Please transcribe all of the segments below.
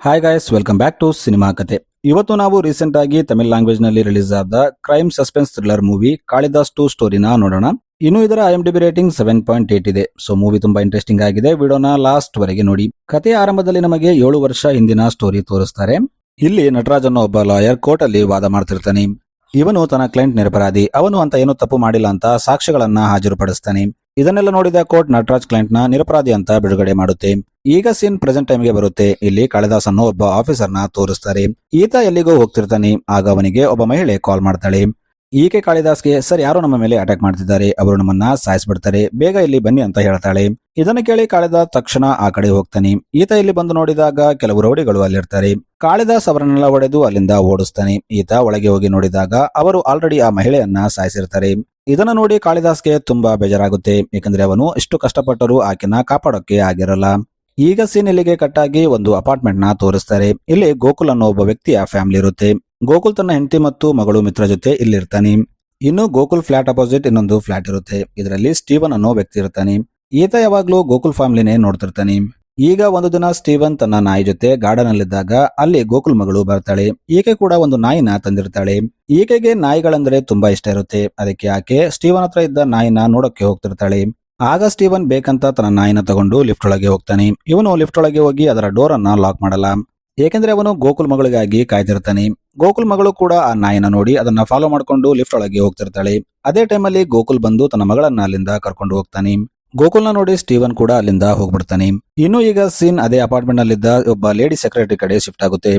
Hi guys, welcome back to cinema ಕತೆ. ಇವತ್ತು ನಾವು ರೀಸೆಂಟ್ ಆಗಿ ತಮಿಳ್ ಲ್ಯಾಂಗ್ವೇಜ್ ನಲ್ಲಿ ರಿಲೀಸ್ ಆದ crime suspense thriller movie Kalidas 2 ಸ್ಟೋರಿನ ನೋಡೋಣ. ಇನ್ನು ಇದರ IMDb ರೇಟಿಂಗ್ 7.8 ಇದೆ. ಸೊ ಮೂವಿ ತುಂಬಾ ಇಂಟ್ರೆಸ್ಟಿಂಗ್ ಆಗಿದೆ. ವಿಡಿಯೋನ ಲಾಸ್ಟ್ ವರೆಗೆ ನೋಡಿ. ಕಥೆಯ ಆರಂಭದಲ್ಲಿ ನಮಗೆ 7 ವರ್ಷ ಹಿಂದಿನ ಸ್ಟೋರಿ ತೋರಿಸ್ತಾರೆ. ಇಲ್ಲಿ ನಟರಾಜ್ ಅನ್ನೋ ಒಬ್ಬ ಲಾಯರ್ ಕೋರ್ಟ್ ಅಲ್ಲಿ ವಾದ ಮಾಡ್ತಿರ್ತಾನೆ. ಇವನು ತನ್ನ ಕ್ಲೈಂಟ್ ನಿರಪರಾಧಿ, ಅವನು ಅಂತ ಏನು ತಪ್ಪು ಮಾಡಿಲ್ಲ ಅಂತ ಸಾಕ್ಷ್ಯಗಳನ್ನ ಹಾಜರುಪಡಿಸ್ತಾನೆ. ಇದನ್ನೆಲ್ಲ ನೋಡಿದ ಕೋರ್ಟ್ ನಟರಾಜ್ ಕ್ಲೈಂಟ್ ನ ನಿರಪರಾಧಿ ಅಂತ ಬಿಡುಗಡೆ ಮಾಡುತ್ತೆ. ಈಗ ಸೀನ್ ಪ್ರೆಸೆಂಟ್ ಟೈಮ್ ಗೆ ಬರುತ್ತೆ. ಇಲ್ಲಿ ಕಾಳಿದಾಸ್ ಅನ್ನೋ ಒಬ್ಬ ಆಫೀಸರ್ ನ ತೋರಿಸ್ತಾರೆ. ಈತ ಎಲ್ಲಿಗೋ ಹೋಗ್ತಿರ್ತಾನೆ. ಆಗ ಅವನಿಗೆ ಒಬ್ಬ ಮಹಿಳೆ ಕಾಲ್ ಮಾಡ್ತಾಳೆ. ಈಕೆ ಕಾಳಿದಾಸ್ಗೆ, ಸರ್ ಯಾರೋ ನಮ್ಮ ಮೇಲೆ ಅಟ್ಯಾಕ್ ಮಾಡ್ತಿದ್ದಾರೆ, ಅವರು ನಮ್ಮನ್ನ ಸಾಯಿಸ್ಬಿಡ್ತಾರೆ, ಬೇಗ ಇಲ್ಲಿ ಬನ್ನಿ ಅಂತ ಹೇಳ್ತಾಳೆ. ಇದನ್ನು ಕೇಳಿ ಕಾಳಿದಾಸ್ ತಕ್ಷಣ ಆ ಕಡೆ ಹೋಗ್ತಾನೆ. ಈತ ಇಲ್ಲಿ ಬಂದು ನೋಡಿದಾಗ ಕೆಲವು ರೌಡಿಗಳು ಅಲ್ಲಿರ್ತಾರೆ. ಕಾಳಿದಾಸ್ ಅವರನ್ನೆಲ್ಲ ಹೊಡೆದು ಅಲ್ಲಿಂದ ಓಡಿಸ್ತಾನೆ. ಈತ ಒಳಗೆ ಹೋಗಿ ನೋಡಿದಾಗ ಅವರು ಆಲ್ರೆಡಿ ಆ ಮಹಿಳೆಯನ್ನ ಸಾಯಿಸಿರ್ತಾರೆ. ಇದನ್ನ ನೋಡಿ ಕಾಳಿದಾಸ್ಗೆ ತುಂಬಾ ಬೇಜಾರಾಗುತ್ತೆ. ಯಾಕಂದ್ರೆ ಅವನು ಇಷ್ಟು ಕಷ್ಟಪಟ್ಟರು ಆಕೆನ ಕಾಪಾಡೋಕೆ ಆಗಿರಲ್ಲ. ಈಗ ಸೀನ್ ಇಲ್ಲಿಗೆ ಕಟ್ಟಾಗಿ ಒಂದು ಅಪಾರ್ಟ್ಮೆಂಟ್ ನ ತೋರಿಸ್ತಾರೆ. ಇಲ್ಲಿ ಗೋಕುಲ್ ಅನ್ನೋ ಒಬ್ಬ ವ್ಯಕ್ತಿಯ ಫ್ಯಾಮಿಲಿ ಇರುತ್ತೆ. ಗೋಕುಲ್ ತನ್ನ ಹೆಂಡತಿ ಮತ್ತು ಮಗಳು ಮಿತ್ರ ಜೊತೆ ಇಲ್ಲಿರ್ತಾನೆ. ಇನ್ನು ಗೋಕುಲ್ ಫ್ಲಾಟ್ ಅಪೋಸಿಟ್ ಇನ್ನೊಂದು ಫ್ಲಾಟ್ ಇರುತ್ತೆ. ಇದರಲ್ಲಿ ಸ್ಟೀವನ್ ಅನ್ನೋ ವ್ಯಕ್ತಿ ಇರ್ತಾನೆ. ಈತ ಯಾವಾಗ್ಲೂ ಗೋಕುಲ್ ಫ್ಯಾಮಿಲಿನೇ ನೋಡ್ತಿರ್ತಾನೆ. ಈಗ ಒಂದು ದಿನ ಸ್ಟೀವನ್ ತನ್ನ ನಾಯಿ ಜೊತೆ ಗಾರ್ಡನ್ ಅಲ್ಲಿದ್ದಾಗ ಅಲ್ಲಿ ಗೋಕುಲ್ ಮಗಳು ಬರ್ತಾಳೆ. ಈಕೆ ಕೂಡ ಒಂದು ನಾಯಿನ ತಂದಿರ್ತಾಳೆ. ಈಕೆಗೆ ನಾಯಿಗಳಂದ್ರೆ ತುಂಬಾ ಇಷ್ಟ ಇರುತ್ತೆ. ಅದಕ್ಕೆ ಆಕೆ ಸ್ಟೀವನ್ ಹತ್ರ ಇದ್ದ ನಾಯಿನ ನೋಡಕ್ಕೆ ಹೋಗ್ತಿರ್ತಾಳೆ. ಆಗ ಸ್ಟೀವನ್ ಬೇಕಂತ ತನ್ನ ನಾಯಿನ ತಗೊಂಡು ಲಿಫ್ಟ್ ಒಳಗೆ ಹೋಗ್ತಾನೆ. ಇವನು ಲಿಫ್ಟ್ ಒಳಗೆ ಹೋಗಿ ಅದರ ಡೋರ್ ಅನ್ನ ಲಾಕ್ ಮಾಡಲ್ಲ. ಏಕೆಂದ್ರೆ ಅವನು ಗೋಕುಲ್ ಮಗಳಿಗಾಗಿ ಕಾಯ್ತಿರ್ತಾನೆ. ಗೋಕುಲ್ ಮಗಳು ಕೂಡ ಆ ನಾಯಿನ ನೋಡಿ ಅದನ್ನ ಫಾಲೋ ಮಾಡ್ಕೊಂಡು ಲಿಫ್ಟ್ ಒಳಗೆ ಹೋಗ್ತಿರ್ತಾಳೆ. ಅದೇ ಟೈಮಲ್ಲಿ ಗೋಕುಲ್ ಬಂದು ತನ್ನ ಮಗಳನ್ನ ಅಲ್ಲಿಂದ ಕರ್ಕೊಂಡು ಹೋಗ್ತಾನೆ. ಗೋಕುಲ್ನ ನೋಡಿ ಸ್ಟೀವನ್ ಕೂಡ ಅಲ್ಲಿಂದ ಹೋಗ್ಬಿಡ್ತಾನೆ. ಇನ್ನು ಈಗ ಸೀನ್ ಅದೇ ಅಪಾರ್ಟ್ಮೆಂಟ್ ನಲ್ಲಿದ್ದ ಒಬ್ಬ ಲೇಡಿ ಸೆಕ್ರೆಟರಿ ಕಡೆ ಶಿಫ್ಟ್ ಆಗುತ್ತೆ.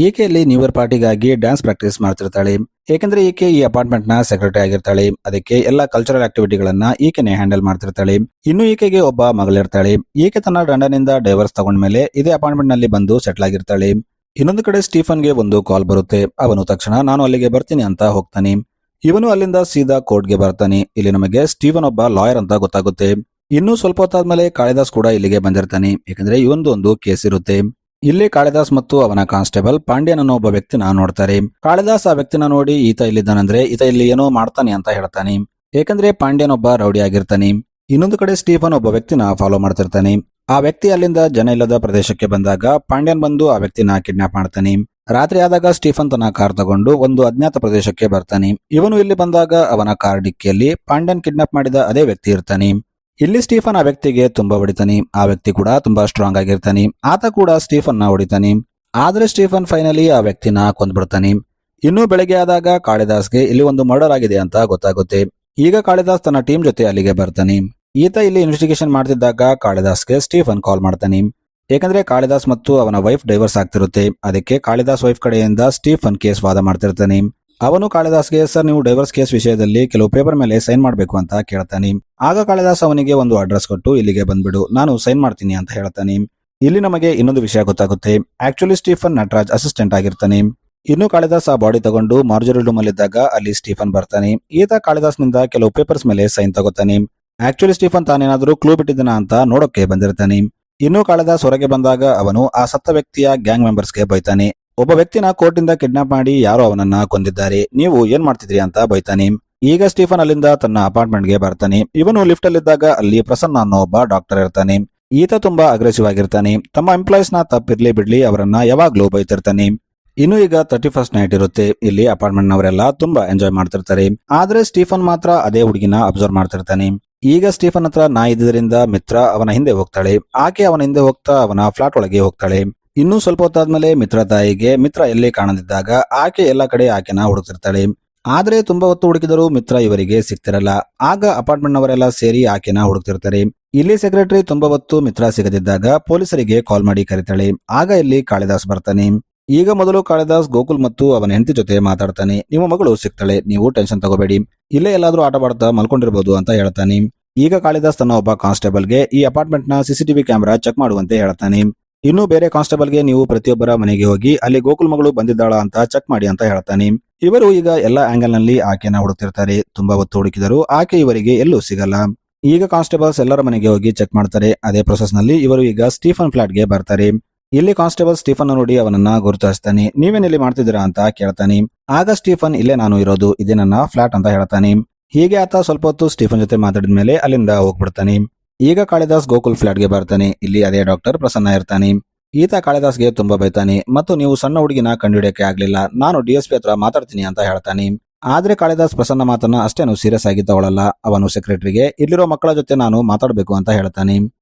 ಈಕೆಯಲ್ಲಿ ನ್ಯೂ ಇಯರ್ ಪಾರ್ಟಿಗಾಗಿ ಡ್ಯಾನ್ಸ್ ಪ್ರಾಕ್ಟೀಸ್ ಮಾಡ್ತಿರ್ತಾಳೆ. ಏಕೆಂದ್ರೆ ಈಕೆ ಈ ಅಪಾರ್ಟ್ಮೆಂಟ್ ನ ಸೆಕ್ರೆಟರಿ ಆಗಿರ್ತಾಳೆ. ಅದಕ್ಕೆ ಎಲ್ಲಾ ಕಲ್ಚರಲ್ ಆಕ್ಟಿವಿಟಿಗಳನ್ನ ಈಕೆನೆ ಹ್ಯಾಂಡಲ್ ಮಾಡ್ತಿರ್ತಾಳೆ. ಇನ್ನು ಈಕೆಗೆ ಒಬ್ಬ ಮಗಳಿರ್ತಾಳೆ. ಈಕೆ ತನ್ನ ಗಂಡನಿಂದ ಡೈವರ್ಸ್ ತಗೊಂಡ್ಮೇಲೆ ಇದೇ ಅಪಾರ್ಟ್ಮೆಂಟ್ ನಲ್ಲಿ ಬಂದು ಸೆಟ್ಲ್ ಆಗಿರ್ತಾಳೆ. ಇನ್ನೊಂದು ಕಡೆ ಸ್ಟೀಫನ್ಗೆ ಒಂದು ಕಾಲ್ ಬರುತ್ತೆ. ಅವನು ತಕ್ಷಣ ನಾನು ಅಲ್ಲಿಗೆ ಬರ್ತೀನಿ ಅಂತ ಹೋಗ್ತಾನೆ. ಇವನು ಅಲ್ಲಿಂದ ಸೀದಾ ಕೋರ್ಟ್ಗೆ ಬರ್ತಾನೆ. ಇಲ್ಲಿ ನಮಗೆ ಸ್ಟೀವನ್ ಒಬ್ಬ ಲಾಯರ್ ಅಂತ ಗೊತ್ತಾಗುತ್ತೆ. ಇನ್ನು ಸ್ವಲ್ಪ ಹೊತ್ತಾದ್ಮೇಲೆ ಕಾಳಿದಾಸ್ ಕೂಡ ಇಲ್ಲಿಗೆ ಬಂದಿರ್ತಾನೆ. ಯಾಕಂದ್ರೆ ಇವೊಂದು ಕೇಸ್ ಇರುತ್ತೆ. ಇಲ್ಲಿ ಕಾಳಿದಾಸ್ ಮತ್ತು ಅವನ ಕಾನ್ಸ್ಟೇಬಲ್ ಪಾಂಡ್ಯನ್ ಅನ್ನೋ ಒಬ್ಬ ವ್ಯಕ್ತಿನ ನೋಡ್ತಾರೆ. ಕಾಳಿದಾಸ್ ಆ ವ್ಯಕ್ತಿನ ನೋಡಿ ಈತ ಇಲ್ಲಿದ್ದಾನಂದ್ರೆ ಈತ ಇಲ್ಲಿ ಏನೋ ಮಾಡ್ತಾನೆ ಅಂತ ಹೇಳ್ತಾನೆ. ಏಕೆಂದ್ರೆ ಪಾಂಡ್ಯನ್ ಒಬ್ಬ ರೌಡಿ ಆಗಿರ್ತಾನೆ. ಇನ್ನೊಂದು ಕಡೆ ಸ್ಟೀಫನ್ ಒಬ್ಬ ವ್ಯಕ್ತಿನ ಫಾಲೋ ಮಾಡ್ತಿರ್ತಾನೆ. ಆ ವ್ಯಕ್ತಿ ಅಲ್ಲಿಂದ ಜನ ಇಲ್ಲದ ಪ್ರದೇಶಕ್ಕೆ ಬಂದಾಗ ಪಾಂಡ್ಯನ್ ಬಂದು ಆ ವ್ಯಕ್ತಿನ ಕಿಡ್ನಾಪ್ ಮಾಡ್ತಾನೆ. ರಾತ್ರಿ ಆದಾಗ ಸ್ಟೀಫನ್ ತನ್ನ ಕಾರ್ ತಗೊಂಡು ಒಂದು ಅಜ್ಞಾತ ಪ್ರದೇಶಕ್ಕೆ ಬರ್ತಾನೆ. ಇವನು ಇಲ್ಲಿ ಬಂದಾಗ ಅವನ ಕಾರ್ ಡಿಕ್ಕಿಯಲ್ಲಿ ಪಾಂಡ್ಯನ್ ಕಿಡ್ನಾಪ್ ಮಾಡಿದ ಅದೇ ವ್ಯಕ್ತಿ ಇರ್ತಾನೆ. ಇಲ್ಲಿ ಸ್ಟೀಫನ್ ಆ ವ್ಯಕ್ತಿಗೆ ತುಂಬಾ ಹೊಡಿತಾನೆ. ಆ ವ್ಯಕ್ತಿ ಕೂಡ ತುಂಬಾ ಸ್ಟ್ರಾಂಗ್ ಆಗಿರ್ತಾನೆ. ಆತ ಕೂಡ ಸ್ಟೀಫನ್ ನ ಹೊಡಿತಾನೆ. ಆದ್ರೆ ಸ್ಟೀಫನ್ ಫೈನಲಿ ಆ ವ್ಯಕ್ತಿನ ಕೊಂದ್ಬಿಡ್ತಾನೆ. ಇನ್ನು ಬೆಳಗ್ಗೆ ಆದಾಗ ಕಾಳಿದಾಸ್ಗೆ ಇಲ್ಲಿ ಒಂದು ಮರ್ಡರ್ ಆಗಿದೆ ಅಂತ ಗೊತ್ತಾಗುತ್ತೆ. ಈಗ ಕಾಳಿದಾಸ್ ತನ್ನ ಟೀಮ್ ಜೊತೆ ಅಲ್ಲಿಗೆ ಬರ್ತಾನೆ. ಈತ ಇಲ್ಲಿ ಇನ್ವೆಸ್ಟಿಗೇಷನ್ ಮಾಡ್ತಿದ್ದಾಗ ಕಾಳಿದಾಸ್ಗೆ ಸ್ಟೀಫನ್ ಕಾಲ್ ಮಾಡ್ತಾನೆ. ಯಾಕಂದ್ರೆ ಕಾಳಿದಾಸ್ ಮತ್ತು ಅವನ ವೈಫ್ ಡೈವರ್ಸ್ ಆಗ್ತಿರುತ್ತೆ. ಅದಕ್ಕೆ ಕಾಳಿದಾಸ್ ವೈಫ್ ಕಡೆಯಿಂದ ಸ್ಟೀಫನ್ ಕೇಸ್ ವಾದ ಮಾಡ್ತಿರ್ತಾನೆ. ಅವನು ಕಾಳಿದಾಸ್ಗೆ, ಸರ್ ನೀವು ಡೈವರ್ಸ್ ಕೇಸ್ ವಿಷಯದಲ್ಲಿ ಕೆಲವು ಪೇಪರ್ ಮೇಲೆ ಸೈನ್ ಮಾಡಬೇಕು ಅಂತ ಕೇಳ್ತಾನೆ. ಆಗ ಕಾಳಿದಾಸ್ ಅವನಿಗೆ ಒಂದು ಅಡ್ರೆಸ್ ಕೊಟ್ಟು ಇಲ್ಲಿಗೆ ಬಂದ್ಬಿಡು, ನಾನು ಸೈನ್ ಮಾಡ್ತೀನಿ ಅಂತ ಹೇಳ್ತಾನೆ. ಇಲ್ಲಿ ನಮಗೆ ಇನ್ನೊಂದು ವಿಷಯ ಗೊತ್ತಾಗುತ್ತೆ. ಆಕ್ಚುಲಿ ಸ್ಟೀಫನ್ ನಟರಾಜ್ ಅಸಿಸ್ಟೆಂಟ್ ಆಗಿರ್ತಾನೆ. ಇನ್ನು ಕಾಳಿದಾಸ್ ಆ ಬಾಡಿ ತಗೊಂಡು ಮಾರ್ಜರಿ ರೂಮ್ ಅಲ್ಲಿದ್ದಾಗ ಅಲ್ಲಿ ಸ್ಟೀಫನ್ ಬರ್ತಾನೆ. ಈತ ಕಾಳಿದಾಸ್ ನಿಂದ ಕೆಲವು ಪೇಪರ್ಸ್ ಮೇಲೆ ಸೈನ್ ತಗೋತಾನೆ. ಆಕ್ಚುಲಿ ಸ್ಟೀಫನ್ ತಾನೇನಾದ್ರೂ ಕ್ಲೂ ಬಿಟ್ಟಿದ್ದಾನ ಅಂತ ನೋಡೋಕೆ ಬಂದಿರ್ತಾನೆ. ಇನ್ನು ಕಾಳಿದಾಸ್ ಹೊರಗೆ ಬಂದಾಗ ಅವನು ಆ ಸತ್ತ ವ್ಯಕ್ತಿಯ ಗ್ಯಾಂಗ್ ಮೆಂಬರ್ಸ್ಗೆ ಬೈತಾನೆ. ಒಬ್ಬ ವ್ಯಕ್ತಿನ ಕೋರ್ಟ್ ಇಂದ ಕಿಡ್ನಾಪ್ ಮಾಡಿ ಯಾರೋ ಅವನನ್ನ ಕೊಂದಿದ್ದಾರೆ, ನೀವು ಏನ್ ಮಾಡ್ತಿದ್ರಿ ಅಂತ ಬೈತಾನೆ. ಈಗ ಸ್ಟೀಫನ್ ಅಲ್ಲಿಂದ ತನ್ನ ಅಪಾರ್ಟ್ಮೆಂಟ್ ಗೆ ಬರ್ತಾನೆ. ಇವನು ಲಿಫ್ಟ್ ಅಲ್ಲಿದ್ದಾಗ ಅಲ್ಲಿ ಪ್ರಸನ್ನ ಅನ್ನೋ ಒಬ್ಬ ಡಾಕ್ಟರ್ ಇರ್ತಾನೆ. ಈತ ತುಂಬಾ ಅಗ್ರೆಸಿವ್ ಆಗಿರ್ತಾನೆ. ತಮ್ಮ ಎಂಪ್ಲಾಯೀಸ್ ನ ತಪ್ಪಿರ್ಲಿ ಬಿಡ್ಲಿ ಅವರನ್ನ ಯಾವಾಗ್ಲೂ ಬೈತಿರ್ತಾನೆ. ಇನ್ನು ಈಗ 31st ನೈಟ್ ಇರುತ್ತೆ. ಇಲ್ಲಿ ಅಪಾರ್ಟ್ಮೆಂಟ್ ನವರೆಲ್ಲ ತುಂಬಾ ಎಂಜಾಯ್ ಮಾಡ್ತಿರ್ತಾರೆ. ಆದ್ರೆ ಸ್ಟೀಫನ್ ಮಾತ್ರ ಅದೇ ಹುಡುಗಿನ ಅಬ್ಸರ್ವ್ ಮಾಡ್ತಿರ್ತಾನೆ. ಈಗ ಸ್ಟೀಫನ್ ಹತ್ರ ನಾಯಿ ಇದ್ದಿದ್ದರಿಂದ ಮಿತ್ರ ಅವನ ಹಿಂದೆ ಹೋಗ್ತಾಳೆ. ಆಕೆ ಅವನ ಹಿಂದೆ ಹೋಗ್ತಾ ಅವನ ಫ್ಲಾಟ್ ಒಳಗೆ ಹೋಗ್ತಾಳೆ. ಇನ್ನು ಸ್ವಲ್ಪ ಹೊತ್ತಾದ್ಮೇಲೆ ಮಿತ್ರ ತಾಯಿಗೆ ಮಿತ್ರ ಎಲ್ಲಿ ಕಾಣದಿದ್ದಾಗ ಆಕೆ ಎಲ್ಲ ಕಡೆ ಆಕೆನ ಹುಡುಕ್ತಿರ್ತಾಳೆ. ಆದ್ರೆ ತುಂಬಾ ಹೊತ್ತು ಹುಡುಕಿದರೂ ಮಿತ್ರ ಇವರಿಗೆ ಸಿಗ್ತಿರಲ್ಲ. ಆಗ ಅಪಾರ್ಟ್ಮೆಂಟ್ ನವರೆಲ್ಲ ಸೇರಿ ಆಕೆನ ಹುಡುಕ್ತಿರ್ತಾರೆ. ಇಲ್ಲಿ ಸೆಕ್ರೆಟರಿ ತುಂಬಾ ಹೊತ್ತು ಮಿತ್ರ ಸಿಗದಿದ್ದಾಗ ಪೊಲೀಸರಿಗೆ ಕಾಲ್ ಮಾಡಿ ಕರೀತಾಳೆ. ಆಗ ಇಲ್ಲಿ ಕಾಳಿದಾಸ್ ಬರ್ತಾನೆ. ಈಗ ಮೊದಲು ಕಾಳಿದಾಸ್ ಗೋಕುಲ್ ಮತ್ತು ಅವನ ಹೆಂಡತಿ ಜೊತೆ ಮಾತಾಡ್ತಾನೆ. ನಿಮ್ಮ ಮಗಳು ಸಿಗ್ತಾಳೆ, ನೀವು ಟೆನ್ಷನ್ ತಗೋಬೇಡಿ, ಇಲ್ಲೇ ಎಲ್ಲಾದ್ರೂ ಆಟ ಆಡ್ತಾ ಮಲ್ಕೊಂಡಿರ್ಬೋದು ಅಂತ ಹೇಳ್ತಾನೆ. ಈಗ ಕಾಳಿದಾಸ್ ತನ್ನ ಒಬ್ಬ ಕಾನ್ಸ್ಟೇಬಲ್ಗೆ ಈ ಅಪಾರ್ಟ್ಮೆಂಟ್ ನ CCTV ಕ್ಯಾಮೆರಾ ಚೆಕ್ ಮಾಡುವಂತೆ ಹೇಳ್ತಾನೆ. ಇನ್ನು ಬೇರೆ ಕಾನ್ಸ್ಟೇಬಲ್ಗೆ ನೀವು ಪ್ರತಿಯೊಬ್ಬರ ಮನೆಗೆ ಹೋಗಿ ಅಲ್ಲಿ ಗೋಕುಲ್ ಮಗಳು ಬಂದಿದ್ದಾಳ ಅಂತ ಚೆಕ್ ಮಾಡಿ ಅಂತ ಹೇಳ್ತಾನೆ. ಇವರು ಈಗ ಎಲ್ಲಾ ಆಂಗಲ್ ನಲ್ಲಿ ಆಕೆನ ಹುಡುಕ್ತಿರ್ತಾರೆ. ತುಂಬಾ ಹೊತ್ತು ಹುಡುಕಿದರೂ ಆಕೆ ಇವರಿಗೆ ಎಲ್ಲೂ ಸಿಗಲ್ಲ. ಈಗ ಕಾನ್ಸ್ಟೇಬಲ್ಸ್ ಎಲ್ಲರ ಮನೆಗೆ ಹೋಗಿ ಚೆಕ್ ಮಾಡ್ತಾರೆ. ಅದೇ ಪ್ರೊಸೆಸ್ ನಲ್ಲಿ ಇವರು ಈಗ ಸ್ಟೀಫನ್ ಫ್ಲಾಟ್ ಗೆ ಬರ್ತಾರೆ. ಇಲ್ಲಿ ಕಾನ್ಸ್ಟೇಬಲ್ ಸ್ಟೀಫನ್ ನೋಡಿ ಅವನನ್ನ ಗುರುತಿಸ್ತಾನೆ. ನೀವೇನಿಲ್ಲಿ ಮಾಡ್ತಿದ್ದೀರಾ ಅಂತ ಕೇಳ್ತಾನೆ. ಆಗ ಸ್ಟೀಫನ್, ಇಲ್ಲೇ ನಾನು ಇರೋದು, ಇದೇ ನನ್ನ ಫ್ಲಾಟ್ ಅಂತ ಹೇಳ್ತಾನೆ. ಹೀಗೆ ಆತ ಸ್ವಲ್ಪ ಹೊತ್ತು ಸ್ಟೀಫನ್ ಜೊತೆ ಮಾತಾಡಿದ ಮೇಲೆ ಅಲ್ಲಿಂದ ಹೋಗ್ಬಿಡ್ತಾನೆ. ಈಗ ಕಾಳಿದಾಸ್ ಗೋಕುಲ್ ಫ್ಲಾಟ್ ಗೆ ಬರ್ತಾನೆ. ಇಲ್ಲಿ ಅದೇ ಡಾಕ್ಟರ್ ಪ್ರಸನ್ನ ಇರ್ತಾನೆ. ಈತ ಕಾಳಿದಾಸ್ಗೆ ತುಂಬಾ ಬೈತಾನೆ ಮತ್ತು ನೀವು ಸಣ್ಣ ಹುಡುಗಿನ ಕಂಡುಹಿಡಿಯಕ್ಕೆ ಆಗ್ಲಿಲ್ಲ, ನಾನು DSP ಹತ್ರ ಮಾತಾಡ್ತೀನಿ ಅಂತ ಹೇಳ್ತಾನೆ. ಆದ್ರೆ ಕಾಳಿದಾಸ್ ಪ್ರಸನ್ನ ಮಾತನ್ನ ಅಷ್ಟೇನು ಸೀರಿಯಸ್ ಆಗಿ ತಗೊಳ್ಳಲ್ಲ. ಅವನು ಸೆಕ್ರೆಟರಿಗೆ ಇಲ್ಲಿರೋ ಮಕ್ಕಳ ಜೊತೆ ನಾನು ಮಾತಾಡಬೇಕು ಅಂತ ಹೇಳ್ತಾನೆ.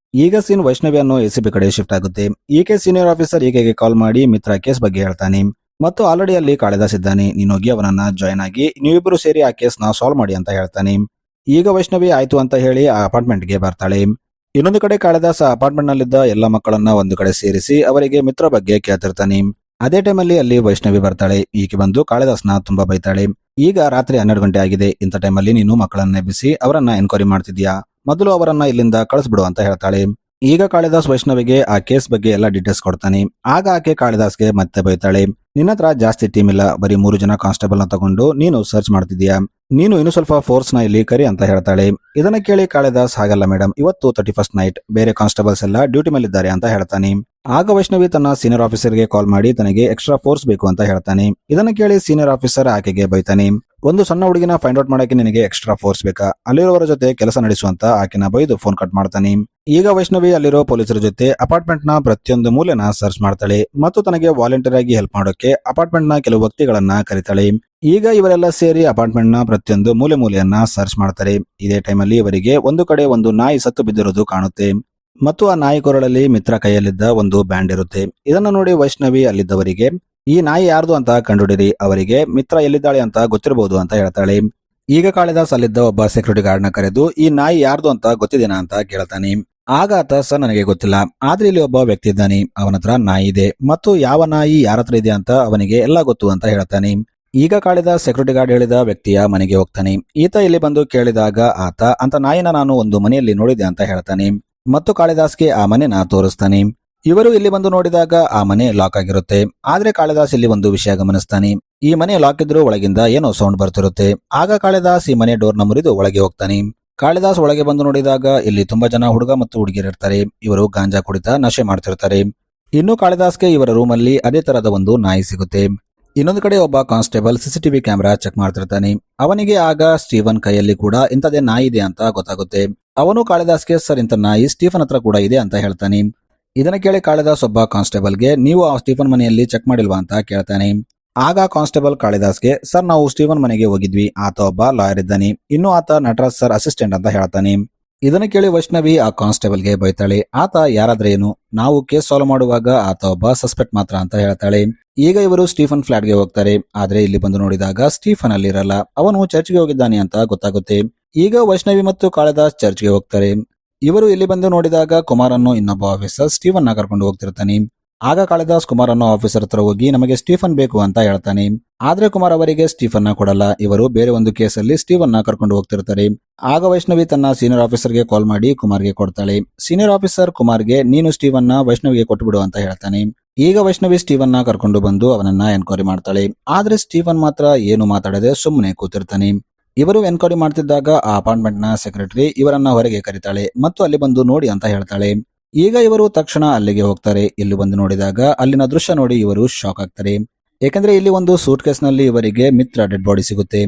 ಈಗ ಸೀನ್ ವೈಷ್ಣವಿಯನ್ನು ACP ಕಡೆ ಶಿಫ್ಟ್ ಆಗುತ್ತೆ. ಈಕೆ ಸೀನಿಯರ್ ಆಫೀಸರ್ ಈಕೆಗೆ ಕಾಲ್ ಮಾಡಿ ಮಿತ್ರ ಕೇಸ್ ಬಗ್ಗೆ ಹೇಳ್ತಾನೆ ಮತ್ತು ಆಲ್ರೆಡಿ ಅಲ್ಲಿ ಕಾಳಿದಾಸ್ ಇದ್ದಾನೆ, ನೀನೋಗಿ ಅವನನ್ನ ಜಾಯ್ನ್ ಆಗಿ ನೀವಿಬ್ಬರು ಸೇರಿ ಆ ಕೇಸ್ ನ ಸಾಲ್ವ್ ಮಾಡಿ ಅಂತ ಹೇಳ್ತಾನೆ. ಈಗ ವೈಷ್ಣವಿ ಆಯ್ತು ಅಂತ ಹೇಳಿ ಆ ಅಪಾರ್ಟ್ಮೆಂಟ್ ಗೆ ಬರ್ತಾಳೆ. ಇನ್ನೊಂದು ಕಡೆ ಕಾಳಿದಾಸ್ ಆ ಅಪಾರ್ಟ್ಮೆಂಟ್ ನಲ್ಲಿದ್ದ ಎಲ್ಲ ಮಕ್ಕಳನ್ನ ಒಂದು ಕಡೆ ಸೇರಿಸಿ ಅವರಿಗೆ ಮಿತ್ರ ಬಗ್ಗೆ ಕೇಳ್ತಿರ್ತಾನೆ. ಅದೇ ಟೈಮಲ್ಲಿ ಅಲ್ಲಿ ವೈಷ್ಣವಿ ಬರ್ತಾಳೆ. ಈಕೆ ಬಂದು ಕಾಳಿದಾಸ್ನ ತುಂಬಾ ಬೈತಾಳೆ. ಈಗ ರಾತ್ರಿ 12 ಗಂಟೆ ಆಗಿದೆ, ಇಂಥ ಟೈಮಲ್ಲಿ ನೀನು ಮಕ್ಕಳನ್ನ ಎಬ್ಬಿಸಿ ಅವರನ್ನ ಎನ್ಕ್ವೈರಿ ಮಾಡ್ತಿದ್ಯಾ, ಮೊದಲು ಅವರನ್ನ ಇಲ್ಲಿಂದ ಕಳಿಸ್ಬಿಡು ಅಂತ ಹೇಳ್ತಾಳೆ. ಈಗ ಕಾಳಿದಾಸ್ ವೈಷ್ಣವಿಗೆ ಆ ಕೇಸ್ ಬಗ್ಗೆ ಎಲ್ಲ ಡೀಟೇಲ್ಸ್ ಕೊಡ್ತಾನೆ. ಆಗ ಆಕೆ ಕಾಳಿದಾಸ್ಗೆ ಮತ್ತೆ ಬೈತಾಳೆ, ನಿನ್ನತ್ರ ಜಾಸ್ತಿ ಟೀಮ್ ಇಲ್ಲ, ಬರೀ 3 ಜನ ಕಾನ್ಸ್ಟೇಬಲ್ ನ ತಗೊಂಡು ನೀನು ಸರ್ಚ್ ಮಾಡ್ತಿದ್ಯಾ, ನೀನು ಇನ್ನು ಸ್ವಲ್ಪ ಫೋರ್ಸ್ ನ ಇಲ್ಲಿ ಕರಿ ಅಂತ ಹೇಳ್ತಾಳೆ. ಇದನ್ನ ಕೇಳಿ ಕಾಳಿದಾಸ್, ಹಾಗಲ್ಲ ಮೇಡಮ್, ಇವತ್ತು 31st ನೈಟ್, ಬೇರೆ ಕಾನ್ಸ್ಟೇಬಲ್ಸ್ ಎಲ್ಲ ಡ್ಯೂಟಿ ಮೇಲಿದ್ದಾರೆ ಅಂತ ಹೇಳ್ತಾನೆ. ಆಗ ವೈಷ್ಣವಿ ತನ್ನ ಸೀನಿಯರ್ ಆಫೀಸರ್ಗೆ ಕಾಲ್ ಮಾಡಿ ತನಗೆ ಎಕ್ಸ್ಟ್ರಾ ಫೋರ್ಸ್ ಬೇಕು ಅಂತ ಹೇಳ್ತಾನೆ. ಇದನ್ನ ಕೇಳಿ ಸೀನಿಯರ್ ಆಫೀಸರ್ ಆಕೆಗೆ ಬೈತಾನೆ, ಒಂದು ಸಣ್ಣ ಹುಡುಗಿನ ಫೈಂಡ್ ಔಟ್ ಮಾಡಕ್ಕೆ ನಿನಗೆ ಎಕ್ಸ್ಟ್ರಾ ಫೋರ್ಸ್ ಬೇಕಾ, ಅಲ್ಲಿರೋರ ಜೊತೆ ಕೆಲಸ ನಡೆಸುವಂತ ಆಕೆನ ಬೈದು ಫೋನ್ ಕಟ್ ಮಾಡ್ತಾನೆ. ಈಗ ವೈಷ್ಣವಿ ಅಲ್ಲಿರೋ ಪೊಲೀಸರ ಜೊತೆ ಅಪಾರ್ಟ್ಮೆಂಟ್ ನ ಪ್ರತಿಯೊಂದು ಮೂಲೆನ ಸರ್ಚ್ ಮಾಡ್ತಾಳೆ ಮತ್ತು ತನಗೆ ವಾಲಂಟಿಯರ್ ಆಗಿ ಹೆಲ್ಪ್ ಮಾಡೋಕೆ ಅಪಾರ್ಟ್ಮೆಂಟ್ ನ ಕೆಲವು ವ್ಯಕ್ತಿಗಳನ್ನ ಕರೀತಾಳೆ. ಈಗ ಇವರೆಲ್ಲ ಸೇರಿ ಅಪಾರ್ಟ್ಮೆಂಟ್ ನ ಪ್ರತಿಯೊಂದು ಮೂಲೆಯನ್ನ ಸರ್ಚ್ ಮಾಡ್ತಾರೆ. ಇದೇ ಟೈಮಲ್ಲಿ ಇವರಿಗೆ ಒಂದು ಕಡೆ ಒಂದು ನಾಯಿ ಸತ್ತು ಬಿದ್ದಿರೋದು ಕಾಣುತ್ತೆ ಮತ್ತು ಆ ನಾಯಿ ಕೊರಳಲ್ಲಿ ಮಿತ್ರ ಕೈಯಲ್ಲಿದ್ದ ಒಂದು ಬ್ಯಾಂಡ್ ಇರುತ್ತೆ. ಇದನ್ನ ನೋಡಿ ವೈಷ್ಣವಿ ಅಲ್ಲಿದ್ದವರಿಗೆ, ಈ ನಾಯಿ ಯಾರ್ದು ಅಂತ ಕಂಡುಹಿಡಿರಿ, ಅವರಿಗೆ ಮಿತ್ರ ಎಲ್ಲಿದ್ದಾಳೆ ಅಂತ ಗೊತ್ತಿರಬಹುದು ಅಂತ ಹೇಳ್ತಾಳೆ. ಈಗ ಕಾಳಿದಾಸ್ ಅಲ್ಲಿದ್ದ ಒಬ್ಬ ಸೆಕ್ಯೂರಿಟಿ ಗಾರ್ಡ್ ನ ಕರೆದು ಈ ನಾಯಿ ಯಾರ್ದು ಅಂತ ಗೊತ್ತಿದೇನಾ ಅಂತ ಕೇಳ್ತಾನೆ. ಆಗ ಆತ, ಸರ್ ನನಗೆ ಗೊತ್ತಿಲ್ಲ, ಆದ್ರೆ ಇಲ್ಲಿ ಒಬ್ಬ ವ್ಯಕ್ತಿ ಇದ್ದಾನೆ, ಅವನ ಹತ್ರ ನಾಯಿ ಇದೆ ಮತ್ತು ಯಾವ ನಾಯಿ ಯಾರ ಹತ್ರ ಇದೆ ಅಂತ ಅವನಿಗೆ ಎಲ್ಲ ಗೊತ್ತು ಅಂತ ಹೇಳ್ತಾನೆ. ಈಗ ಕಾಳಿದಾಸ್ ಸೆಕ್ಯೂರಿಟಿ ಗಾರ್ಡ್ ಹೇಳಿದ ವ್ಯಕ್ತಿಯ ಮನೆಗೆ ಹೋಗ್ತಾನೆ. ಈತ ಇಲ್ಲಿ ಬಂದು ಕೇಳಿದಾಗ ಆತ, ಅಂತ ನಾಯಿನ ನಾನು ಒಂದು ಮನೆಯಲ್ಲಿ ನೋಡಿದೆ ಅಂತ ಹೇಳ್ತಾನೆ ಮತ್ತು ಕಾಳಿದಾಸ್ಗೆ ಆ ಮನೆನ ತೋರಿಸ್ತಾನೆ. ಇವರು ಇಲ್ಲಿ ಬಂದು ನೋಡಿದಾಗ ಆ ಮನೆ ಲಾಕ್ ಆಗಿರುತ್ತೆ. ಆದ್ರೆ ಕಾಳಿದಾಸ್ ಇಲ್ಲಿ ಒಂದು ವಿಷಯ ಗಮನಿಸ್ತಾನೆ, ಈ ಮನೆ ಲಾಕ್ ಇದ್ರೂ ಒಳಗಿಂದ ಏನೋ ಸೌಂಡ್ ಬರ್ತಿರುತ್ತೆ. ಆಗ ಕಾಳಿದಾಸ್ ಈ ಮನೆ ಡೋರ್ ನ ಮುರಿದು ಒಳಗೆ ಹೋಗ್ತಾನೆ. ಕಾಳಿದಾಸ್ ಒಳಗೆ ಬಂದು ನೋಡಿದಾಗ ಇಲ್ಲಿ ತುಂಬಾ ಜನ ಹುಡುಗ ಮತ್ತು ಹುಡುಗಿಯರಿರ್ತಾರೆ. ಇವರು ಗಾಂಜಾ ಕುಡಿತ ನಶೆ ಮಾಡ್ತಿರ್ತಾರೆ. ಇನ್ನು ಕಾಳಿದಾಸ್ಗೆ ಇವರ ರೂಮ್ ಅಲ್ಲಿ ಅದೇ ತರದ ಒಂದು ನಾಯಿ ಸಿಗುತ್ತೆ. ಇನ್ನೊಂದು ಕಡೆ ಒಬ್ಬ ಕಾನ್ಸ್ಟೇಬಲ್ CCTV ಕ್ಯಾಮೆರಾ ಚೆಕ್ ಮಾಡ್ತಿರ್ತಾನೆ. ಅವನಿಗೆ ಆಗ ಸ್ಟೀಫನ್ ಕೈಯಲ್ಲಿ ಕೂಡ ಇಂಥದೇ ನಾಯಿ ಇದೆ ಅಂತ ಗೊತ್ತಾಗುತ್ತೆ. ಅವನು ಕಾಳಿದಾಸ್ಗೆ, ಸರ್ ಇಂಥ ನಾಯಿ ಸ್ಟೀಫನ್ ಹತ್ರ ಕೂಡ ಇದೆ ಅಂತ ಹೇಳ್ತಾನೆ. ಇದನ್ನ ಕೇಳಿ ಕಾಳಿದಾಸ್ ಒಬ್ಬ ಕಾನ್ಸ್ಟೇಬಲ್ಗೆ, ನೀವು ಆ ಸ್ಟೀಫನ್ ಮನೆಯಲ್ಲಿ ಚೆಕ್ ಮಾಡಿಲ್ವಾ ಅಂತ ಕೇಳ್ತಾನೆ. ಆಗ ಕಾನ್ಸ್ಟೇಬಲ್ ಕಾಳಿದಾಸ್ಗೆ, ಸರ್ ನಾವು ಸ್ಟೀಫನ್ ಮನೆಗೆ ಹೋಗಿದ್ವಿ, ಆತ ಒಬ್ಬ ಲಾಯರ್ ಇದ್ದಾನೆ, ಇನ್ನು ಆತ ನಟರಾಜ್ ಸರ್ ಅಸಿಸ್ಟೆಂಟ್ ಅಂತ ಹೇಳ್ತಾನೆ. ಇದನ್ನ ಕೇಳಿ ವೈಷ್ಣವಿ ಆ ಕಾನ್ಸ್ಟೇಬಲ್ಗೆ ಬೈತಾಳೆ, ಆತ ಯಾರಾದ್ರೆ ಏನು, ನಾವು ಕೇಸ್ ಸಾಲ್ವ್ ಮಾಡುವಾಗ ಆತ ಒಬ್ಬ ಸಸ್ಪೆಕ್ಟ್ ಮಾತ್ರ ಅಂತ ಹೇಳ್ತಾಳೆ. ಈಗ ಇವರು ಸ್ಟೀಫನ್ ಫ್ಲಾಟ್ಗೆ ಹೋಗ್ತಾರೆ. ಆದ್ರೆ ಇಲ್ಲಿ ಬಂದು ನೋಡಿದಾಗ ಸ್ಟೀಫನ್ ಅಲ್ಲಿರಲ್ಲ, ಅವನು ಚರ್ಚ್ಗೆ ಹೋಗಿದ್ದಾನೆ ಅಂತ ಗೊತ್ತಾಗುತ್ತೆ. ಈಗ ವೈಷ್ಣವಿ ಮತ್ತು ಕಾಳಿದಾಸ್ ಚರ್ಚ್ಗೆ ಹೋಗ್ತಾರೆ. ಇವರು ಇಲ್ಲಿ ಬಂದು ನೋಡಿದಾಗ ಕುಮಾರ್ ಅನ್ನೋ ಇನ್ನೊಬ್ಬ ಆಫೀಸರ್ ಸ್ಟೀಫನ್ ನ ಕರ್ಕೊಂಡು ಹೋಗ್ತಿರ್ತಾನೆ. ಆಗ ಕಾಳಿದಾಸ್ ಕುಮಾರ್ ಅನ್ನೋ ಆಫೀಸರ್ ಹತ್ರ ಹೋಗಿ ನಮಗೆ ಸ್ಟೀಫನ್ ಬೇಕು ಅಂತ ಹೇಳ್ತಾನೆ. ಆದ್ರೆ ಕುಮಾರ್ ಅವರಿಗೆ ಸ್ಟೀಫನ್ ನ ಕೊಡಲ್ಲ. ಇವರು ಬೇರೆ ಒಂದು ಕೇಸಲ್ಲಿ ಸ್ಟೀಫನ್ ನ ಕರ್ಕೊಂಡು ಹೋಗ್ತಿರ್ತಾರೆ. ಆಗ ವೈಷ್ಣವಿ ತನ್ನ ಸೀನಿಯರ್ ಆಫೀಸರ್ಗೆ ಕಾಲ್ ಮಾಡಿ ಕುಮಾರ್ಗೆ ಕೊಡ್ತಾಳೆ. ಸೀನಿಯರ್ ಆಫೀಸರ್ ಕುಮಾರ್ಗೆ, ನೀನು ಸ್ಟೀಫನ್ ನ ವೈಷ್ಣವಿಗೆ ಕೊಟ್ಬಿಡು ಅಂತ ಹೇಳ್ತಾನೆ. ಈಗ ವೈಷ್ಣವಿ ಸ್ಟೀಫನ್ ನ ಕರ್ಕೊಂಡು ಬಂದು ಅವನನ್ನ ಎನ್ಕ್ವೈರಿ ಮಾಡ್ತಾಳೆ. ಆದ್ರೆ ಸ್ಟೀಫನ್ ಮಾತ್ರ ಏನು ಮಾತಾಡದೆ ಸುಮ್ಮನೆ ಕೂತಿರ್ತಾನೆ. ಇವರು ಎನ್ಕ್ವೈರಿ ಮಾಡ್ತಿದ್ದಾಗ ಆ ಅಪಾರ್ಟ್ಮೆಂಟ್ ನ ಸೆಕ್ರೆಟರಿ ಇವರನ್ನ ಹೊರಗೆ ಕರೀತಾಳೆ ಮತ್ತು ಅಲ್ಲಿ ಬಂದು ನೋಡಿ ಅಂತ ಹೇಳ್ತಾಳೆ. ಈಗ ಇವರು ತಕ್ಷಣ ಅಲ್ಲಿಗೆ ಹೋಗ್ತಾರೆ. ಇಲ್ಲಿ ಬಂದು ನೋಡಿದಾಗ ಅಲ್ಲಿನ ದೃಶ್ಯ ನೋಡಿ ಇವರು ಶಾಕ್ ಆಗ್ತಾರೆ. ಯಾಕಂದ್ರೆ ಇಲ್ಲಿ ಒಂದು ಸೂಟ್ ಕೇಸ್ ನಲ್ಲಿ ಇವರಿಗೆ ಮಿತ್ರ ಡೆಡ್ ಬಾಡಿ ಸಿಗುತ್ತೆ.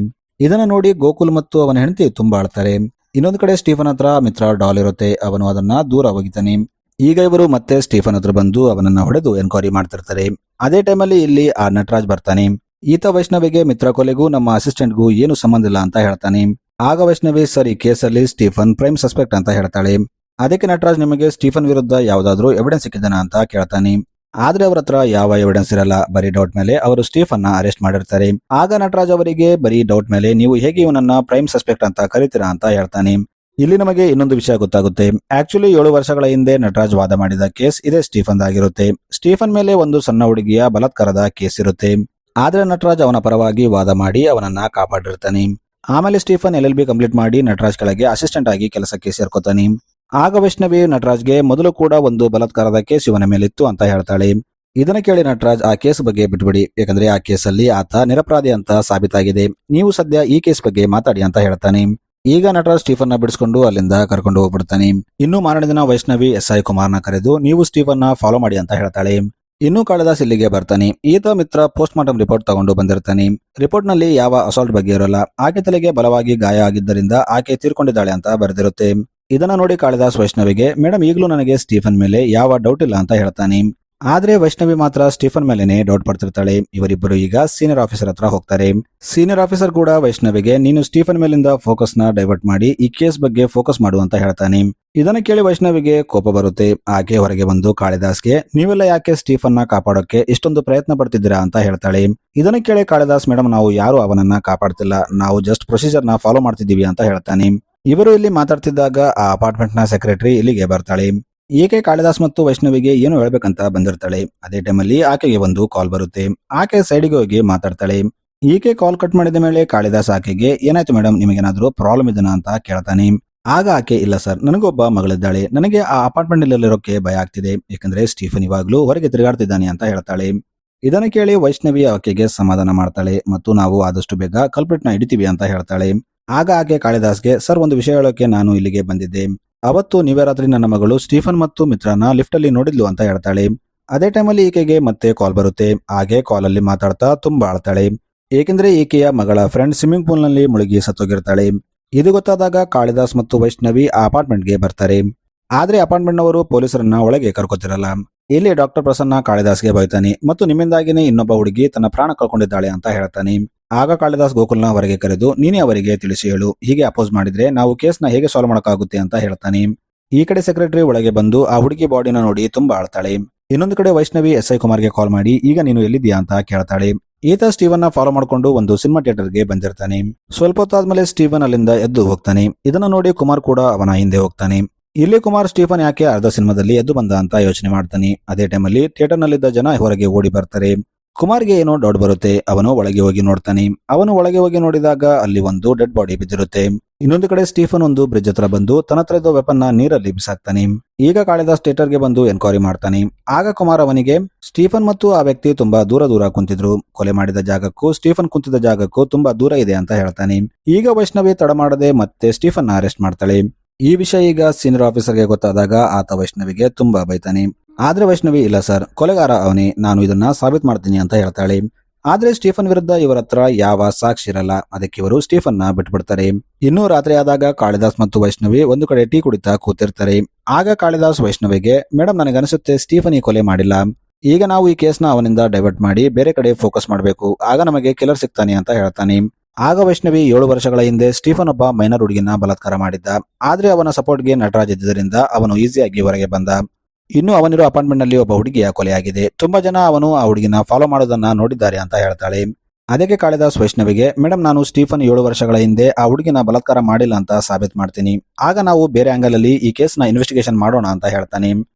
ಇದನ್ನ ನೋಡಿ ಗೋಕುಲ್ ಮತ್ತು ಅವನ ಹೆಂಡತಿ ತುಂಬಾ ಅಳ್ತಾರೆ. ಇನ್ನೊಂದು ಕಡೆ ಸ್ಟೀಫನ್ ಹತ್ರ ಮಿತ್ರ ಡಾಲ್ ಇರುತ್ತೆ, ಅವನು ಅದನ್ನ ದೂರ ಒಗಿತಾನೆ. ಈಗ ಇವರು ಮತ್ತೆ ಸ್ಟೀಫನ್ ಹತ್ರ ಬಂದು ಅವನನ್ನ ಹೊಡೆದು ಎನ್ಕ್ವೈರಿ ಮಾಡ್ತಿರ್ತಾರೆ. ಅದೇ ಟೈಮಲ್ಲಿ ಇಲ್ಲಿ ಆ ನಟರಾಜ್ ಬರ್ತಾನೆ. ಈತ ವೈಷ್ಣವಿಗೆ ಮಿತ್ರ ಕೊಲೆಗೂ ನಮ್ಮ ಅಸಿಸ್ಟೆಂಟ್ಗೂ ಏನು ಸಂಬಂಧ ಇಲ್ಲ ಅಂತ ಹೇಳ್ತಾನೆ. ಆಗ ವೈಷ್ಣವಿ, ಸರ್ ಈ ಕೇಸಲ್ಲಿ ಸ್ಟೀಫನ್ ಪ್ರೈಮ್ ಸಸ್ಪೆಕ್ಟ್ ಅಂತ ಹೇಳ್ತಾಳೆ. ಅದಕ್ಕೆ ನಟರಾಜ್, ನಿಮಗೆ ಸ್ಟೀಫನ್ ವಿರುದ್ಧ ಯಾವ್ದಾದ್ರು ಎವಿಡೆನ್ಸ್ ಸಿಕ್ಕಿದನ ಅಂತ ಕೇಳ್ತಾನೆ. ಆದ್ರೆ ಅವ್ರ ಹತ್ರ ಯಾವ ಎವಿಡೆನ್ಸ್ ಇರಲ್ಲ, ಬರೀ ಡೌಟ್ ಮೇಲೆ ಅವರು ಸ್ಟೀಫನ್ ನ ಅರೆಸ್ಟ್ ಮಾಡಿರ್ತಾರೆ. ಆಗ ನಟರಾಜ್ ಅವರಿಗೆ, ಬರೀ ಡೌಟ್ ಮೇಲೆ ನೀವು ಹೇಗೆ ಇವನನ್ನ ಪ್ರೈಮ್ ಸಸ್ಪೆಕ್ಟ್ ಅಂತ ಕರಿತೀರಾ ಅಂತ ಹೇಳ್ತಾನೆ. ಇಲ್ಲಿ ನಮಗೆ ಇನ್ನೊಂದು ವಿಷಯ ಗೊತ್ತಾಗುತ್ತೆ. ಆಕ್ಚುಲಿ 7 ವರ್ಷಗಳ ಹಿಂದೆ ನಟರಾಜ್ ವಾದ ಮಾಡಿದ ಕೇಸ್ ಇದೇ ಸ್ಟೀಫನ್ ಆಗಿರುತ್ತೆ. ಸ್ಟೀಫನ್ ಮೇಲೆ ಒಂದು ಸಣ್ಣ ಹುಡುಗಿಯ ಬಲಾತ್ಕಾರದ ಕೇಸ್ ಇರುತ್ತೆ. ಆದ್ರೆ ನಟರಾಜ್ ಅವನ ಪರವಾಗಿ ವಾದ ಮಾಡಿ ಅವನನ್ನ ಕಾಪಾಡಿರ್ತಾನೆ. ಆಮೇಲೆ ಸ್ಟೀಫನ್ LLB ಕಂಪ್ಲೀಟ್ ಮಾಡಿ ನಟರಾಜ್ ಕೆಳಗೆ ಅಸಿಸ್ಟೆಂಟ್ ಆಗಿ ಕೆಲಸಕ್ಕೆ ಸೇರ್ಕೋತಾನೆ. ಆಗ ವೈಷ್ಣವಿ ನಟರಾಜ್ಗೆ, ಮೊದಲು ಕೂಡ ಒಂದು ಬಲಾತ್ಕಾರದ ಕೇಸ್ ಇವನ ಮೇಲಿತ್ತು ಅಂತ ಹೇಳ್ತಾಳೆ. ಇದನ್ನ ಕೇಳಿ ನಟರಾಜ್, ಆ ಕೇಸ್ ಬಗ್ಗೆ ಬಿಟ್ಬಿಡಿ, ಯಾಕಂದ್ರೆ ಆ ಕೇಸಲ್ಲಿ ಆತ ನಿರಪರಾಧಿ ಅಂತ ಸಾಬೀತಾಗಿದೆ, ನೀವು ಸದ್ಯ ಈ ಕೇಸ್ ಬಗ್ಗೆ ಮಾತಾಡಿ ಅಂತ ಹೇಳ್ತಾನೆ. ಈಗ ನಟರಾಜ್ ಸ್ಟೀಫನ್ ನ ಬಿಡಿಸ್ಕೊಂಡು ಅಲ್ಲಿಂದ ಕರ್ಕೊಂಡು ಹೋಗ್ಬಿಡ್ತಾನೆ. ಇನ್ನು ಮಾರನೇ ದಿನ ವೈಷ್ಣವಿ SI ಕುಮಾರ್ ನ ಕರೆದು, ನೀವು ಸ್ಟೀಫನ್ ನ ಫಾಲೋ ಮಾಡಿ ಅಂತ ಹೇಳ್ತಾಳೆ. ಇನ್ನು ಕಾಳಿದಾಸ್ ಇಲ್ಲಿಗೆ ಬರ್ತಾನೆ. ಈತ ಮಿತ್ರ ಪೋಸ್ಟ್ ಮಾರ್ಟಮ್ ರಿಪೋರ್ಟ್ ತಗೊಂಡು ಬಂದಿರ್ತಾನೆ. ರಿಪೋರ್ಟ್ ನಲ್ಲಿ ಯಾವ ಅಸಾಲ್ಟ್ ಬಗ್ಗೆ ಇರೋಲ್ಲ, ಆಕೆ ತಲೆಗೆ ಬಲವಾಗಿ ಗಾಯ ಆಗಿದ್ದರಿಂದ ಆಕೆ ತೀರ್ಕೊಂಡಿದ್ದಾಳೆ ಅಂತ ಬರೆದಿರುತ್ತೆ. ಇದನ್ನ ನೋಡಿ ಕಾಳಿದಾಸ್ ವೈಷ್ಣವಿಗೆ, ಮೇಡಮ್ ಈಗಲೂ ನನಗೆ ಸ್ಟೀಫನ್ ಮೇಲೆ ಯಾವ ಡೌಟ್ ಇಲ್ಲ ಅಂತ ಹೇಳ್ತಾನೆ. ಆದ್ರೆ ವೈಷ್ಣವಿ ಮಾತ್ರ ಸ್ಟೀಫನ್ ಮೇಲೆನೆ ಡೌಟ್ ಪಡ್ತಿರ್ತಾಳೆ. ಇವರಿಬ್ಬರು ಈಗ ಸೀನಿಯರ್ ಆಫೀಸರ್ ಹತ್ರ ಹೋಗ್ತಾರೆ. ಸೀನಿಯರ್ ಆಫೀಸರ್ ಕೂಡ ವೈಷ್ಣವಿಗೆ ನೀನು ಸ್ಟೀಫನ್ ಮೇಲಿಂದ ಫೋಕಸ್ ನ ಡೈವರ್ಟ್ ಮಾಡಿ ಈ ಕೇಸ್ ಬಗ್ಗೆ ಫೋಕಸ್ ಮಾಡು ಅಂತ ಹೇಳ್ತಾನೆ. ಇದನ್ನ ಕೇಳಿ ವೈಷ್ಣವಿಗೆ ಕೋಪ ಬರುತ್ತೆ. ಆಕೆ ಹೊರಗೆ ಬಂದು ಕಾಳಿದಾಸ್ಗೆ ನೀವೆಲ್ಲ ಯಾಕೆ ಸ್ಟೀಫನ್ ನ ಕಾಪಾಡೋಕೆ ಇಷ್ಟೊಂದು ಪ್ರಯತ್ನ ಪಡ್ತಿದ್ದೀರಾ ಅಂತ ಹೇಳ್ತಾಳೆ. ಇದನ್ನ ಕೇಳಿ ಕಾಳಿದಾಸ್ ಮೇಡಮ್ ನಾವು ಯಾರು ಅವನನ್ನ ಕಾಪಾಡ್ತಿಲ್ಲ, ನಾವು ಜಸ್ಟ್ ಪ್ರೊಸೀಜರ್ ನ ಫಾಲೋ ಮಾಡ್ತಿದೀವಿ ಅಂತ ಹೇಳ್ತಾನೆ. ಇವರು ಇಲ್ಲಿ ಮಾತಾಡ್ತಿದ್ದಾಗ ಆ ಅಪಾರ್ಟ್ಮೆಂಟ್ ನ ಸೆಕ್ರೆಟರಿ ಇಲ್ಲಿಗೆ ಬರ್ತಾಳೆ. ಈಕೆ ಕಾಳಿದಾಸ್ ಮತ್ತು ವೈಷ್ಣವಿಗೆ ಏನು ಹೇಳ್ಬೇಕಂತ ಬಂದಿರ್ತಾಳೆ. ಅದೇ ಟೈಮಲ್ಲಿ ಆಕೆಗೆ ಒಂದು ಕಾಲ್ ಬರುತ್ತೆ. ಆಕೆ ಸೈಡ್ಗೆ ಹೋಗಿ ಮಾತಾಡ್ತಾಳೆ. ಈಕೆ ಕಾಲ್ ಕಟ್ ಮಾಡಿದ ಮೇಲೆ ಕಾಳಿದಾಸ್ ಆಕೆಗೆ ಏನಾಯ್ತು ಮೇಡಮ್, ನಿಮಗೇನಾದ್ರೂ ಪ್ರಾಬ್ಲಮ್ ಇದೆನಾ ಅಂತ ಕೇಳ್ತಾನೆ. ಆಗ ಆಕೆ ಇಲ್ಲ ಸರ್, ನನಗೊಬ್ಬ ಮಗಳಿದ್ದಾಳೆ, ನನಗೆ ಆ ಅಪಾರ್ಟ್ಮೆಂಟ್ ನಲ್ಲಿರೋಕೆ ಭಯ ಆಗ್ತಿದೆ, ಯಾಕಂದ್ರೆ ಸ್ಟೀಫನ್ ಇವಾಗ್ಲೂ ಹೊರಗೆ ತಿರುಗಾಡ್ತಿದ್ದಾನೆ ಅಂತ ಹೇಳ್ತಾಳೆ. ಇದನ್ನ ಕೇಳಿ ವೈಷ್ಣವಿ ಆಕೆಗೆ ಸಮಾಧಾನ ಮಾಡ್ತಾಳೆ ಮತ್ತು ನಾವು ಆದಷ್ಟು ಬೇಗ ಕಲ್ಪ್ರಿಟ್ ನ ಹಿಡಿತೀವಿ ಅಂತ ಹೇಳ್ತಾಳೆ. ಆಗ ಆಕೆ ಕಾಳಿದಾಸ್ಗೆ ಸರ್ ಒಂದು ವಿಷಯ ಹೇಳೋಕೆ ನಾನು ಇಲ್ಲಿಗೆ ಬಂದಿದ್ದೆ. ಅವತ್ತು ನೀವೇ ರಾತ್ರಿ ನನ್ನ ಮಗಳು ಸ್ಟೀಫನ್ ಮತ್ತು ಮಿತ್ರನ ಲಿಫ್ಟ್ ಅಲ್ಲಿ ನೋಡಿದ್ಲು ಅಂತ ಹೇಳ್ತಾಳೆ. ಅದೇ ಟೈಮಲ್ಲಿ ಈಕೆಗೆ ಮತ್ತೆ ಕಾಲ್ ಬರುತ್ತೆ. ಹಾಗೆ ಕಾಲ್ ಅಲ್ಲಿ ಮಾತಾಡ್ತಾ ತುಂಬಾ ಅಳ್ತಾಳೆ. ಏಕೆಂದ್ರೆ ಈಕೆಯ ಮಗಳ ಫ್ರೆಂಡ್ ಸ್ವಿಮ್ಮಿಂಗ್ ಪೂಲ್ ನಲ್ಲಿ ಮುಳುಗಿ ಸತ್ತೋಗಿರ್ತಾಳೆ. ಇದು ಗೊತ್ತಾದಾಗ ಕಾಳಿದಾಸ್ ಮತ್ತು ವೈಷ್ಣವಿ ಆ ಅಪಾರ್ಟ್ಮೆಂಟ್ ಗೆ ಬರ್ತಾರೆ. ಆದ್ರೆ ಅಪಾರ್ಟ್ಮೆಂಟ್ ನವರು ಪೊಲೀಸರನ್ನ ಒಳಗೆ ಕರ್ಕೋತಿರಲ್ಲ. ಇಲ್ಲಿ ಡಾಕ್ಟರ್ ಪ್ರಸನ್ನ ಕಾಳಿದಾಸ್ಗೆ ಬೈತಾನೆ ಮತ್ತು ನಿಮ್ಮಿಂದಾಗಿನೇ ಇನ್ನೊಬ್ಬ ಹುಡುಗಿ ತನ್ನ ಪ್ರಾಣ ಕಳ್ಕೊಂಡಿದ್ದಾಳೆ ಅಂತ ಹೇಳ್ತಾನೆ. ಆಗ ಕಾಳಿದಾಸ್ ಗೋಕುಲ್ನ ಹೊರಗೆ ಕರೆದು ನೀನೇ ಅವರಿಗೆ ತಿಳಿಸಿ ಹೇಳು, ಹೀಗೆ ಅಪೋಸ್ ಮಾಡಿದ್ರೆ ನಾವು ಕೇಸ್ನ ಹೇಗೆ ಸಾಲ್ವ್ ಮಾಡೋಕ್ಕಾಗುತ್ತೆ ಅಂತ ಹೇಳ್ತಾನೆ. ಈ ಕಡೆ ಸೆಕ್ರೆಟರಿ ಒಳಗೆ ಬಂದು ಆ ಹುಡುಗಿ ಬಾಡಿನ ನೋಡಿ ತುಂಬಾ ಅಳ್ತಾಳೆ. ಇನ್ನೊಂದು ಕಡೆ ವೈಷ್ಣವಿ SI ಕುಮಾರ್ಗೆ ಕಾಲ್ ಮಾಡಿ ಈಗ ನೀನು ಎಲ್ಲಿದ್ದೀಯಾ ಅಂತ ಕೇಳ್ತಾಳೆ. ಈತ ಸ್ಟೀವನ್ ನ ಫಾಲೋ ಮಾಡ್ಕೊಂಡು ಒಂದು ಸಿನಿಮಾ ಥಿಯೇಟರ್ಗೆ ಬಂದಿರ್ತಾನೆ. ಸ್ವಲ್ಪ ಹೊತ್ತಾದ್ಮೇಲೆ ಸ್ಟೀವನ್ ಅಲ್ಲಿಂದ ಎದ್ದು ಹೋಗ್ತಾನೆ. ಇದನ್ನ ನೋಡಿ ಕುಮಾರ್ ಕೂಡ ಅವನ ಹಿಂದೆ ಹೋಗ್ತಾನೆ. ಇಲ್ಲಿ ಕುಮಾರ್ ಸ್ಟೀಫನ್ ಯಾಕೆ ಅರ್ಧ ಸಿನಿಮಾದಲ್ಲಿ ಎದ್ದು ಬಂದ ಅಂತ ಯೋಚನೆ ಮಾಡ್ತಾನೆ. ಅದೇ ಟೈಮಲ್ಲಿ ಥಿಯೇಟರ್ ನಲ್ಲಿದ್ದ ಜನ ಹೊರಗೆ ಓಡಿ ಬರ್ತಾರೆ. ಕುಮಾರ್ಗೆ ಏನೋ ಡೌಟ್ ಬರುತ್ತೆ. ಅವನು ಒಳಗೆ ಹೋಗಿ ನೋಡ್ತಾನೆ. ಅವನು ಒಳಗೆ ಹೋಗಿ ನೋಡಿದಾಗ ಅಲ್ಲಿ ಒಂದು ಡೆಡ್ ಬಾಡಿ ಬಿದ್ದಿರುತ್ತೆ. ಇನ್ನೊಂದು ಕಡೆ ಸ್ಟೀಫನ್ ಒಂದು ಬ್ರಿಡ್ಜ್ ಹತ್ರ ಬಂದು ತನ್ನ ಹತ್ರ ಇದ್ದ ವೆಪನ್ ನ ನೀರಲ್ಲಿ ಬಿಸಾಕ್ತಾನೆ. ಈಗ ಕಾಳಿದಾಸ್ ಥಿಯೇಟರ್ಗೆ ಬಂದು ಎನ್ಕ್ವೈರಿ ಮಾಡ್ತಾನೆ. ಆಗ ಕುಮಾರ್ ಅವನಿಗೆ ಸ್ಟೀಫನ್ ಮತ್ತು ಆ ವ್ಯಕ್ತಿ ತುಂಬಾ ದೂರ ಕುಂತಿದ್ರು, ಕೊಲೆ ಮಾಡಿದ ಜಾಗಕ್ಕೂ ಸ್ಟೀಫನ್ ಕುಂತಿದ್ದ ಜಾಗಕ್ಕೂ ತುಂಬಾ ದೂರ ಇದೆ ಅಂತ ಹೇಳ್ತಾನೆ. ಈಗ ವೈಷ್ಣವಿ ತಡ ಮಾಡದೆ ಮತ್ತೆ ಸ್ಟೀಫನ್ ನ ಅರೆಸ್ಟ್ ಮಾಡ್ತಾಳೆ. ಈ ವಿಷಯ ಈಗ ಸೀನಿಯರ್ ಆಫೀಸರ್ಗೆ ಗೊತ್ತಾದಾಗ ಆತ ವೈಷ್ಣವಿಗೆ ತುಂಬಾ ಬೈತಾನೆ. ಆದ್ರೆ ವೈಷ್ಣವಿ ಇಲ್ಲ ಸರ್, ಕೊಲೆಗಾರ ಅವನೇ, ನಾನು ಇದನ್ನ ಸಾಬೀತ್ ಮಾಡ್ತೀನಿ ಅಂತ ಹೇಳ್ತಾಳೆ. ಆದ್ರೆ ಸ್ಟೀಫನ್ ವಿರುದ್ಧ ಇವರ ಹತ್ರ ಯಾವ ಸಾಕ್ಷಿ ಇರಲ್ಲ. ಅದಕ್ಕೆ ಇವರು ಸ್ಟೀಫನ್ ನ ಬಿಟ್ಬಿಡ್ತಾರೆ. ಇನ್ನೂ ರಾತ್ರಿ ಆದಾಗ ಕಾಳಿದಾಸ್ ಮತ್ತು ವೈಷ್ಣವಿ ಒಂದು ಕಡೆ ಟೀ ಕುಡಿತಾ ಕೂತಿರ್ತಾರೆ. ಆಗ ಕಾಳಿದಾಸ್ ವೈಷ್ಣವಿಗೆ ಮೇಡಮ್ ನನಗನ್ಸುತ್ತೆ ಸ್ಟೀಫನ್ ಈ ಕೊಲೆ ಮಾಡಿಲ್ಲ. ಈಗ ನಾವು ಈ ಕೇಸ್ನ ಅವನಿಂದ ಡೈವರ್ಟ್ ಮಾಡಿ ಬೇರೆ ಕಡೆ ಫೋಕಸ್ ಮಾಡಬೇಕು, ಆಗ ನಮಗೆ ಕಿಲ್ಲರ್ ಸಿಗ್ತಾನೆ ಅಂತ ಹೇಳ್ತಾನೆ. ಆಗ ವೈಷ್ಣವಿ 7 ವರ್ಷಗಳ ಹಿಂದೆ ಸ್ಟೀಫನ್ ಒಬ್ಬ ಮೈನರ್ ಹುಡುಗಿನ ಬಲಾತ್ಕಾರ ಮಾಡಿದ್ದ. ಆದ್ರೆ ಅವನ ಸಪೋರ್ಟ್ಗೆ ನಟರಾಜ್ ಇದ್ದಿದ್ದರಿಂದ ಅವನು ಈಸಿಯಾಗಿ ಹೊರಗೆ ಬಂದ. ಇನ್ನು ಅವನಿರೋ ಅಪಾರ್ಟ್ಮೆಂಟ್ ನಲ್ಲಿ ಒಬ್ಬ ಹುಡುಗಿಯ ಕೊಲೆಯಾಗಿದೆ. ತುಂಬಾ ಜನ ಅವನು ಆ ಹುಡುಗಿನ ಫಾಲೋ ಮಾಡೋದನ್ನ ನೋಡಿದ್ದಾರೆ ಅಂತ ಹೇಳ್ತಾಳೆ. ಅದಕ್ಕೆ ಕಾಳಿದಾಸ್ ವೈಷ್ಣವಿಗೆ ಮೇಡಮ್ ನಾನು ಸ್ಟೀಫನ್ 7 ವರ್ಷಗಳ ಹಿಂದೆ ಆ ಹುಡುಗಿನ ಬಲಾತ್ಕಾರ ಮಾಡಿಲ್ಲ ಅಂತ ಸಾಬೀತ್ ಮಾಡ್ತೀನಿ, ಆಗ ನಾವು ಬೇರೆ ಆಂಗಲ್ ಅಲ್ಲಿ ಈ ಕೇಸ್ನ ಇನ್ವೆಸ್ಟಿಗೇಷನ್ ಮಾಡೋಣ ಅಂತ ಹೇಳ್ತಾನೆ.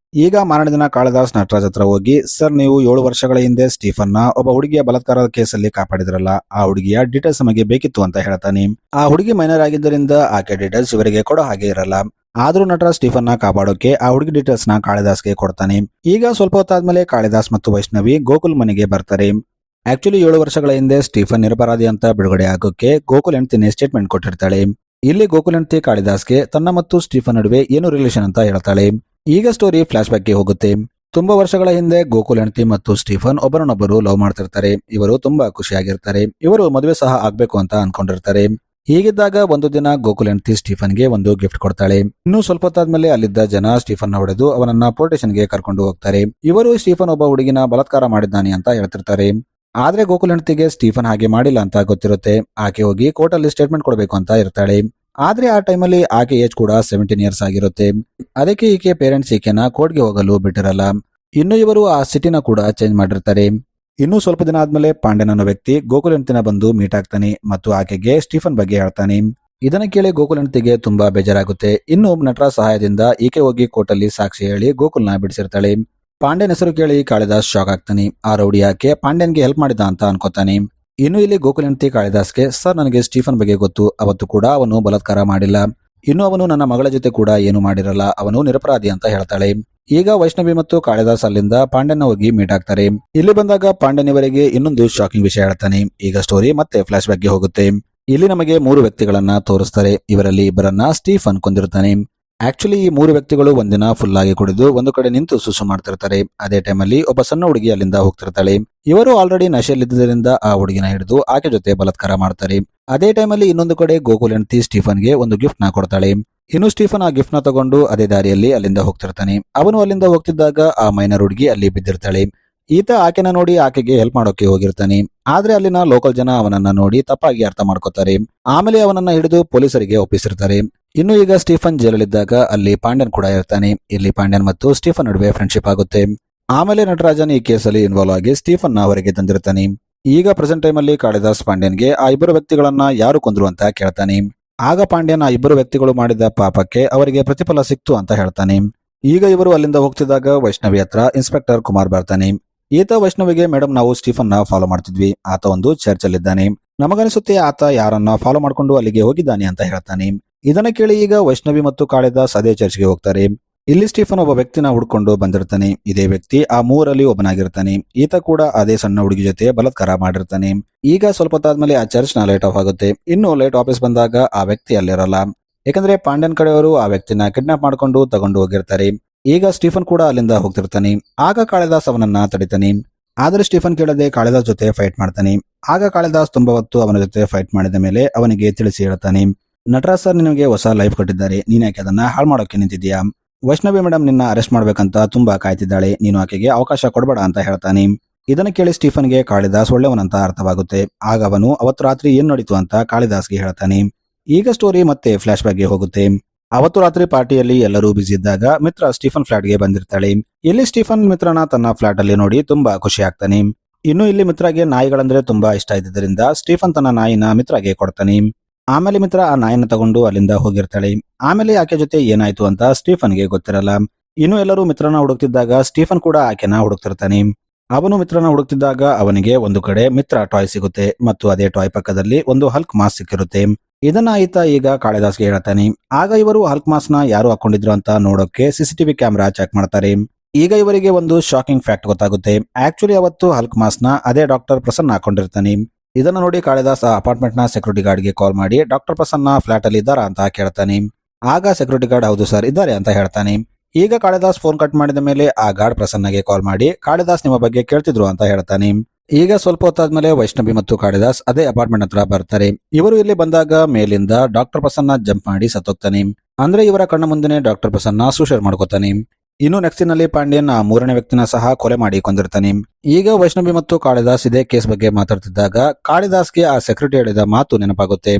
ಈಗ ಮಾರನೇ ದಿನ ಕಾಳಿದಾಸ್ ನಟರಾಜ್ ಹತ್ರ ಹೋಗಿ ಸರ್ ನೀವು 7 ವರ್ಷಗಳ ಹಿಂದೆ ಸ್ಟೀಫನ್ ನ ಒಬ್ಬ ಹುಡುಗಿಯ ಬಲಾತ್ಕಾರದ ಕೇಸಲ್ಲಿ ಕಾಪಾಡಿದ್ರಲ್ಲ, ಆ ಹುಡುಗಿಯ ಡೀಟೇಲ್ಸ್ ನಮಗೆ ಬೇಕಿತ್ತು ಅಂತ ಹೇಳ್ತಾನೆ. ಆ ಹುಡುಗಿ ಮೈನರ್ ಆಗಿದ್ದರಿಂದ ಆಕೆ ಡೀಟೇಲ್ಸ್ ಇವರಿಗೆ ಕೊಡೋ ಹಾಗೆ ಇರಲ್ಲ. ಆದ್ರೂ ನಟರಾಜ್ ಸ್ಟೀಫನ್ ನ ಕಾಪಾಡೋಕೆ ಆ ಹುಡುಗಿ ಡೀಟೇಲ್ಸ್ ನ ಕಾಳಿದಾಸ್ಗೆ ಕೊಡ್ತಾನೆ. ಈಗ ಸ್ವಲ್ಪ ಹೊತ್ತಾದ್ಮೇಲೆ ಕಾಳಿದಾಸ್ ಮತ್ತು ವೈಷ್ಣವಿ ಗೋಕುಲ್ ಮನೆಗೆ ಬರ್ತಾರೆ. ಆಕ್ಚುಲಿ 7 ವರ್ಷಗಳ ಹಿಂದೆ ಸ್ಟೀಫನ್ ನಿರಪರಾಧಿ ಅಂತ ಬಿಡುಗಡೆ ಆಗೋಕೆ ಗೋಕುಲ್ ಹೆಂಡತಿನೇ ಸ್ಟೇಟ್ಮೆಂಟ್ ಕೊಟ್ಟಿರ್ತಾಳೆ. ಇಲ್ಲಿ ಗೋಕುಲ್ ಹೆಂಡತಿ ಕಾಳಿದಾಸ್ಗೆ ತನ್ನ ಮತ್ತು ಸ್ಟೀಫನ್ ನಡುವೆ ಏನು ರಿಲೇಷನ್ ಅಂತ ಹೇಳ್ತಾಳೆ. ಈಗ ಸ್ಟೋರಿ ಫ್ಲಾಶ್ ಬ್ಯಾಕ್ ಗೆ ಹೋಗುತ್ತೆ. ತುಂಬಾ ವರ್ಷಗಳ ಹಿಂದೆ ಗೋಕುಲ್ ಹೆಂಡತಿ ಮತ್ತು ಸ್ಟೀಫನ್ ಒಬ್ಬರನ್ನೊಬ್ಬರು ಲವ್ ಮಾಡ್ತಿರ್ತಾರೆ. ಇವರು ತುಂಬಾ ಖುಷಿಯಾಗಿರ್ತಾರೆ. ಇವರು ಮದುವೆ ಸಹ ಆಗ್ಬೇಕು ಅಂತ ಅನ್ಕೊಂಡಿರ್ತಾರೆ. ಹೀಗಿದ್ದಾಗ ಒಂದು ದಿನ ಗೋಕುಲ್ ಹೆಂಡತಿ ಸ್ಟೀಫನ್ಗೆ ಒಂದು ಗಿಫ್ಟ್ ಕೊಡ್ತಾಳೆ. ಇನ್ನು ಸ್ವಲ್ಪ ಹೊತ್ತಾದ್ಮೇಲೆ ಅಲ್ಲಿದ್ದ ಜನ ಸ್ಟೀಫನ್ ಹೊಡೆದು ಅವನನ್ನ ಪೊಲೀಸ್ ಸ್ಟೇಷನ್ಗೆ ಕರ್ಕೊಂಡು ಹೋಗ್ತಾರೆ. ಇವರು ಸ್ಟೀಫನ್ ಒಬ್ಬ ಹುಡುಗಿನ ಬಲಾತ್ಕಾರ ಮಾಡಿದ್ದಾನೆ ಅಂತ ಹೇಳ್ತಿರ್ತಾರೆ. ಆದ್ರೆ ಗೋಕುಲ್ ಹೆಂಡತಿಗೆ ಸ್ಟೀಫನ್ ಹಾಗೆ ಮಾಡಿಲ್ಲ ಅಂತ ಗೊತ್ತಿರುತ್ತೆ. ಆಕೆ ಹೋಗಿ ಕೋರ್ಟ್ ಅಲ್ಲಿ ಸ್ಟೇಟ್ಮೆಂಟ್ ಕೊಡಬೇಕು ಅಂತ ಇರ್ತಾಳೆ. ಆದ್ರೆ ಆ ಟೈಮಲ್ಲಿ ಆಕೆ ಏಜ್ ಕೂಡ 17 ಇಯರ್ಸ್ ಆಗಿರುತ್ತೆ. ಅದಕ್ಕೆ ಈಕೆ ಪೇರೆಂಟ್ಸ್ ಈಕೆನ ಕೋರ್ಟ್ಗೆ ಹೋಗಲು ಬಿಟ್ಟಿರಲ್ಲ. ಇನ್ನು ಇವರು ಆ ಸಿಟಿನ ಕೂಡ ಚೇಂಜ್ ಮಾಡಿರ್ತಾರೆ. ಇನ್ನು ಸ್ವಲ್ಪ ದಿನ ಆದ್ಮೇಲೆ ಪಾಂಡ್ಯನ್ ಅನ್ನೋ ವ್ಯಕ್ತಿ ಗೋಕುಲ್ ಹೆಂಡತಿನ ಬಂದು ಮೀಟ್ ಆಗ್ತಾನೆ ಮತ್ತು ಆಕೆಗೆ ಸ್ಟೀಫನ್ ಬಗ್ಗೆ ಹೇಳ್ತಾನೆ. ಇದನ್ನ ಕೇಳಿ ಗೋಕುಲ್ ಹೆಂಡತಿಗೆ ತುಂಬಾ ಬೇಜಾರಾಗುತ್ತೆ. ಇನ್ನು ನಟರಾಜ್ ಸಹಾಯದಿಂದ ಈಕೆ ಹೋಗಿ ಕೋರ್ಟಲ್ಲಿ ಸಾಕ್ಷಿ ಹೇಳಿ ಗೋಕುಲ್ನ ಬಿಡಿಸಿರ್ತಾಳೆ. ಪಾಂಡ್ಯನ್ ಹೆಸರು ಕೇಳಿ ಕಾಳಿದಾಸ್ ಶಾಕ್ ಆಗ್ತಾನೆ. ಆ ರೌಡಿ ಆಕೆ ಪಾಂಡ್ಯನ್ಗೆ ಹೆಲ್ಪ್ ಮಾಡಿದ ಅಂತ ಅನ್ಕೋತಾನೆ. ಇನ್ನು ಇಲ್ಲಿ ಗೋಕುಲ್ ಹೆಂಡತಿ ಕಾಳಿದಾಸ್ಗೆ ಸರ್ ನನಗೆ ಸ್ಟೀಫನ್ ಬಗ್ಗೆ ಗೊತ್ತು, ಅವತ್ತು ಕೂಡ ಅವನು ಬಲಾತ್ಕಾರ ಮಾಡಿಲ್ಲ, ಇನ್ನು ಅವನು ನನ್ನ ಮಗಳ ಜೊತೆ ಕೂಡ ಏನು ಮಾಡಿರಲ್ಲ, ಅವನು ನಿರಪರಾಧಿ ಅಂತ ಹೇಳ್ತಾಳೆ. ಈಗ ವೈಷ್ಣವಿ ಮತ್ತು ಕಾಳಿದಾಸ್ ಅಲ್ಲಿಂದ ಪಾಂಡ್ಯನ್ ಹೋಗಿ ಮೀಟ್ ಆಗ್ತಾರೆ. ಇಲ್ಲಿ ಬಂದಾಗ ಪಾಂಡ್ಯನ್ ಇವರಿಗೆ ಇನ್ನೊಂದು ಶಾಕಿಂಗ್ ವಿಷಯ ಹೇಳ್ತಾನೆ. ಈಗ ಸ್ಟೋರಿ ಮತ್ತೆ ಫ್ಲಾಶ್ ಬ್ಯಾಕ್ ಗೆ ಹೋಗುತ್ತೆ. ಇಲ್ಲಿ ನಮಗೆ 3 ವ್ಯಕ್ತಿಗಳನ್ನ ತೋರಿಸ್ತಾರೆ. ಇವರಲ್ಲಿ ಇಬ್ಬರನ್ನ ಸ್ಟೀಫನ್ ಕೊಂದಿರ್ತಾನೆ. ಆಕ್ಚುಲಿ ಈ 3 ವ್ಯಕ್ತಿಗಳು ಒಂದಿನ ಫುಲ್ ಆಗಿ ಕುಡಿದು ಒಂದು ಕಡೆ ನಿಂತು ಸುಸು ಮಾಡ್ತಿರ್ತಾರೆ. ಅದೇ ಟೈಮಲ್ಲಿ ಒಬ್ಬ ಸಣ್ಣ ಹುಡುಗಿ ಅಲ್ಲಿಂದ ಹೋಗ್ತಿರ್ತಾಳೆ. ಇವರು ಆಲ್ರೆಡಿ ನಶೆಯಲ್ಲಿದ್ದರಿಂದ ಆ ಹುಡುಗಿನ ಹಿಡಿದು ಆಕೆ ಜೊತೆ ಬಲಾತ್ಕಾರ ಮಾಡ್ತಾರೆ. ಅದೇ ಟೈಮಲ್ಲಿ ಇನ್ನೊಂದು ಕಡೆ ಗೋಕುಲ್ ಹೆಂಡತಿ ಸ್ಟೀಫನ್ಗೆ ಒಂದು ಗಿಫ್ಟ್ ನ ಕೊಡ್ತಾಳೆ. ಇನ್ನು ಸ್ಟೀಫನ್ ಆ ಗಿಫ್ಟ್ ನ ತಗೊಂಡು ಅದೇ ದಾರಿಯಲ್ಲಿ ಅಲ್ಲಿಂದ ಹೋಗ್ತಿರ್ತಾನೆ. ಅವನು ಅಲ್ಲಿಂದ ಹೋಗ್ತಿದ್ದಾಗ ಆ ಮೈನರ್ ಹುಡುಗಿ ಅಲ್ಲಿ ಬಿದ್ದಿರ್ತಾಳೆ. ಈತ ಆಕೆನ ನೋಡಿ ಆಕೆಗೆ ಹೆಲ್ಪ್ ಮಾಡೋಕೆ ಹೋಗಿರ್ತಾನೆ. ಆದ್ರೆ ಅಲ್ಲಿನ ಲೋಕಲ್ ಜನ ಅವನನ್ನ ನೋಡಿ ತಪ್ಪಾಗಿ ಅರ್ಥ ಮಾಡ್ಕೋತಾರೆ. ಆಮೇಲೆ ಅವನನ್ನ ಹಿಡಿದು ಪೊಲೀಸರಿಗೆ ಒಪ್ಪಿಸಿರ್ತಾರೆ. ಇನ್ನು ಈಗ ಸ್ಟೀಫನ್ ಜೈಲಲ್ಲಿದ್ದಾಗ ಅಲ್ಲಿ ಪಾಂಡ್ಯನ್ ಕೂಡ ಇರ್ತಾನೆ. ಇಲ್ಲಿ ಪಾಂಡ್ಯನ್ ಮತ್ತು ಸ್ಟೀಫನ್ ನಡುವೆ ಫ್ರೆಂಡ್ಶಿಪ್ ಆಗುತ್ತೆ. ಆಮೇಲೆ ನಟರಾಜನ್ ಈ ಕೇಸಲ್ಲಿ ಇನ್ವಾಲ್ವ್ ಆಗಿ ಸ್ಟೀಫನ್ ನ ಹೊರಗೆ ತಂದಿರ್ತಾನೆ. ಈಗ ಪ್ರೆಸೆಂಟ್ ಟೈಮ್ ಅಲ್ಲಿ ಕಾಳಿದಾಸ್ ಪಾಂಡ್ಯನ್ಗೆ ಆ ಇಬ್ಬರು ವ್ಯಕ್ತಿಗಳನ್ನ ಯಾರು ಕೊಂದ್ರು ಅಂತ ಕೇಳ್ತಾನೆ. ಆಗ ಪಾಂಡ್ಯನ್ ಆ ಇಬ್ಬರು ವ್ಯಕ್ತಿಗಳು ಮಾಡಿದ ಪಾಪಕ್ಕೆ ಅವರಿಗೆ ಪ್ರತಿಫಲ ಸಿಕ್ತು ಅಂತ ಹೇಳ್ತಾನೆ. ಈಗ ಇವರು ಅಲ್ಲಿಂದ ಹೋಗ್ತಿದ್ದಾಗ ವೈಷ್ಣವಿ ಹತ್ರ ಇನ್ಸ್ಪೆಕ್ಟರ್ ಕುಮಾರ್ ಬರ್ತಾನೆ. ಈತ ವೈಷ್ಣವಿಗೆ, ಮೇಡಮ್ ನಾವು ಸ್ಟೀಫನ್ ನ ಫಾಲೋ ಮಾಡ್ತಿದ್ವಿ, ಆತ ಒಂದು ಚರ್ಚ್ ಅಲ್ಲಿದ್ದಾನೆ, ನಮಗನಿಸುತ್ತೆ ಆತ ಯಾರನ್ನ ಫಾಲೋ ಮಾಡ್ಕೊಂಡು ಅಲ್ಲಿಗೆ ಹೋಗಿದ್ದಾನೆ ಅಂತ ಹೇಳ್ತಾನೆ. ಇದನ್ನ ಕೇಳಿ ಈಗ ವೈಷ್ಣವಿ ಮತ್ತು ಕಾಳಿದಾಸ್ ಅದೇ ಚರ್ಚ್ಗೆ ಹೋಗ್ತಾರೆ. ಇಲ್ಲಿ ಸ್ಟೀಫನ್ ಒಬ್ಬ ವ್ಯಕ್ತಿನ ಹುಡ್ಕೊಂಡು ಬಂದಿರ್ತಾನೆ. ಇದೇ ವ್ಯಕ್ತಿ ಆ ಮೂರಲ್ಲಿ ಒಬ್ಬನಾಗಿರ್ತಾನೆ. ಈತ ಕೂಡ ಅದೇ ಸಣ್ಣ ಹುಡುಗಿ ಜೊತೆ ಬಲಾತ್ಕಾರ ಮಾಡಿರ್ತಾನೆ. ಈಗ ಸ್ವಲ್ಪ ಹೊತ್ತಾದ್ಮೇಲೆ ಆ ಚರ್ಚ್ ನ ಲೈಟ್ ಆಫ್ ಆಗುತ್ತೆ. ಇನ್ನು ಲೈಟ್ ವಾಪಸ್ ಬಂದಾಗ ಆ ವ್ಯಕ್ತಿ ಅಲ್ಲಿರಲ್ಲ. ಯಾಕಂದ್ರೆ ಪಾಂಡ್ಯನ್ ಕಡೆಯವರು ಆ ವ್ಯಕ್ತಿನ ಕಿಡ್ನಾಪ್ ಮಾಡ್ಕೊಂಡು ತಗೊಂಡು ಹೋಗಿರ್ತಾರೆ. ಈಗ ಸ್ಟೀಫನ್ ಕೂಡ ಅಲ್ಲಿಂದ ಹೋಗ್ತಿರ್ತಾನೆ. ಆಗ ಕಾಳಿದಾಸ್ ಅವನನ್ನ ತಡಿತಾನೆ. ಆದ್ರೆ ಸ್ಟೀಫನ್ ಕೇಳದೆ ಕಾಳಿದಾಸ್ ಜೊತೆ ಫೈಟ್ ಮಾಡ್ತಾನೆ. ಆಗ ಕಾಳಿದಾಸ್ ತುಂಬಾ ಹೊತ್ತು ಅವನ ಜೊತೆ ಫೈಟ್ ಮಾಡಿದ ಮೇಲೆ ಅವನಿಗೆ ತಿಳಿಸಿ ಹೇಳ್ತಾನೆ, ನಟರಾಜ್ ಸರ್ ನಿನಗೆ ಹೊಸ ಲೈಫ್ ಕೊಟ್ಟಿದ್ದಾರೆ, ನೀನ್ ಯಾಕೆ ಅದನ್ನ ಹಾಳು ಮಾಡೋಕೆ ನಿಂತಿದ್ಯಾ? ವೈಷ್ಣವಿ ಮೇಡಮ್ ನಿನ್ನ ಅರೆಸ್ಟ್ ಮಾಡ್ಬೇಕಂತ ತುಂಬಾ ಕಾಯ್ತಿದ್ದಾಳೆ, ನೀನು ಆಕೆಗೆ ಅವಕಾಶ ಕೊಡಬೇಡ ಅಂತ ಹೇಳ್ತಾನೆ. ಇದನ್ನ ಕೇಳಿ ಸ್ಟೀಫನ್ಗೆ ಕಾಳಿದಾಸ್ ಒಳ್ಳೆಯವನಂತ ಅರ್ಥವಾಗುತ್ತೆ. ಆಗ ಅವನು ಅವತ್ತು ರಾತ್ರಿ ಏನ್ ನಡೀತು ಅಂತ ಕಾಳಿದಾಸ್ಗೆ ಹೇಳ್ತಾನೆ. ಈಗ ಸ್ಟೋರಿ ಮತ್ತೆ ಫ್ಲಾಶ್ ಬ್ಯಾಕ್ಗೆ ಹೋಗುತ್ತೆ. ಅವತ್ತು ರಾತ್ರಿ ಪಾರ್ಟಿಯಲ್ಲಿ ಎಲ್ಲರೂ ಬಿಸಿ ಇದ್ದಾಗ ಮಿತ್ರ ಸ್ಟೀಫನ್ ಫ್ಲಾಟ್ಗೆ ಬಂದಿರ್ತಾಳೆ. ಇಲ್ಲಿ ಸ್ಟೀಫನ್ ಮಿತ್ರನ ತನ್ನ ಫ್ಲಾಟ್ ಅಲ್ಲಿ ನೋಡಿ ತುಂಬಾ ಖುಷಿ ಆಗ್ತಾನೆ. ಇನ್ನು ಇಲ್ಲಿ ಮಿತ್ರಗೆ ನಾಯಿಗಳಂದ್ರೆ ತುಂಬಾ ಇಷ್ಟ ಇದ್ದಿದ್ದರಿಂದ ಸ್ಟೀಫನ್ ತನ್ನ ನಾಯಿನ ಮಿತ್ರಗೆ ಕೊಡ್ತಾನೆ. ಆಮೇಲೆ ಮಿತ್ರ ಆ ನಾಯಿನ ತಗೊಂಡು ಅಲ್ಲಿಂದ ಹೋಗಿರ್ತಾಳೆ. ಆಮೇಲೆ ಆಕೆ ಜೊತೆ ಏನಾಯ್ತು ಅಂತ ಸ್ಟೀಫನ್ಗೆ ಗೊತ್ತಿರಲ್ಲ. ಇನ್ನು ಎಲ್ಲರೂ ಮಿತ್ರನ ಹುಡುಕ್ತಿದ್ದಾಗ ಸ್ಟೀಫನ್ ಕೂಡ ಆಕೆನ ಹುಡುಕ್ತಿರ್ತಾನೆ. ಅವನು ಮಿತ್ರನ ಹುಡುಕ್ತಿದ್ದಾಗ ಅವನಿಗೆ ಒಂದು ಕಡೆ ಮಿತ್ರ ಟಾಯ್ ಸಿಗುತ್ತೆ ಮತ್ತು ಅದೇ ಟಾಯ್ ಪಕ್ಕದಲ್ಲಿ ಒಂದು ಹಲ್ಕ್ ಮಾಸ್ಕ್ ಸಿಕ್ಕಿರುತ್ತೆ. ಇದನ್ನ ಈತ ಈಗ ಕಾಳಿದಾಸ್ಗೆ ಹೇಳ್ತಾನೆ. ಆಗ ಇವರು ಹಲ್ಕ್ ಮಾಸ್ಕ್ ನ ಯಾರು ಹಾಕೊಂಡಿದ್ರು ಅಂತ ನೋಡೋಕೆ ಸಿಸಿಟಿವಿ ಕ್ಯಾಮೆರಾ ಚೆಕ್ ಮಾಡ್ತಾರೆ. ಈಗ ಇವರಿಗೆ ಒಂದು ಶಾಕಿಂಗ್ ಫ್ಯಾಕ್ಟ್ ಗೊತ್ತಾಗುತ್ತೆ. ಆಕ್ಚುಲಿ ಅವತ್ತು ಹಲ್ಕ್ ಮಾಸ್ಕ್ ನ ಅದೇ ಡಾಕ್ಟರ್ ಪ್ರಸನ್ನ ಹಾಕೊಂಡಿರ್ತಾನೆ. ಇದನ್ನ ನೋಡಿ ಕಾಳಿದಾಸ್ ಅಪಾರ್ಟ್ಮೆಂಟ್ ನ ಸೆಕ್ಯೂರಿಟಿ ಗಾರ್ಡ್ಗೆ ಕಾಲ್ ಮಾಡಿ ಡಾಕ್ಟರ್ ಪ್ರಸನ್ನ ಫ್ಲಾಟ್ ಅಲ್ಲಿ ಇದ್ದಾರಾ ಅಂತ ಕೇಳ್ತಾನೆ. ಆಗ ಸೆಕ್ಯೂರಿಟಿ ಗಾರ್ಡ್ ಹೌದು ಸರ್ ಇದ್ದಾರೆ ಅಂತ ಹೇಳ್ತಾನೆ. ಈಗ ಕಾಳಿದಾಸ್ ಫೋನ್ ಕಟ್ ಮಾಡಿದ ಮೇಲೆ ಆ ಗಾರ್ಡ್ ಪ್ರಸನ್ನಗೆ ಕಾಲ್ ಮಾಡಿ ಕಾಳಿದಾಸ್ ನಿಮ್ಮ ಬಗ್ಗೆ ಕೇಳ್ತಿದ್ರು ಅಂತ ಹೇಳ್ತಾನೆ. ಈಗ ಸ್ವಲ್ಪ ಹೊತ್ತಾದ್ಮೇಲೆ ವೈಷ್ಣವಿ ಮತ್ತು ಕಾಳಿದಾಸ್ ಅದೇ ಅಪಾರ್ಟ್ಮೆಂಟ್ ಹತ್ರ ಬರ್ತಾರೆ. ಇವರು ಇಲ್ಲಿ ಬಂದಾಗ ಮೇಲಿಂದ ಡಾಕ್ಟರ್ ಪ್ರಸನ್ನ ಜಂಪ್ ಮಾಡಿ ಸತ್ತೋಗ್ತಾನೆ. ಅಂದ್ರೆ ಇವರ ಕಣ್ಣ ಮುಂದೆನೆ ಡಾಕ್ಟರ್ ಪ್ರಸನ್ನ ಸೂಸೈಡ್ ಮಾಡ್ಕೋತಾನೆ. ಇನ್ನು ನೆಕ್ಸ್ಟಿನಲ್ಲಿ ಪಾಂಡ್ಯನ್ ಆ ಮೂರನೇ ವ್ಯಕ್ತಿನ ಸಹ ಕೊಲೆ ಮಾಡಿ ಕೊಂದಿರ್ತಾನೆ. ಈಗ ವೈಷ್ಣವಿ ಮತ್ತು ಕಾಳಿದಾಸ್ ಇದೇ ಕೇಸ್ ಬಗ್ಗೆ ಮಾತಾಡ್ತಿದ್ದಾಗ ಕಾಳಿದಾಸ್ಗೆ ಆ ಸೆಕ್ರೆಟರಿ ಹೇಳಿದ ಮಾತು ನೆನಪಾಗುತ್ತೆ.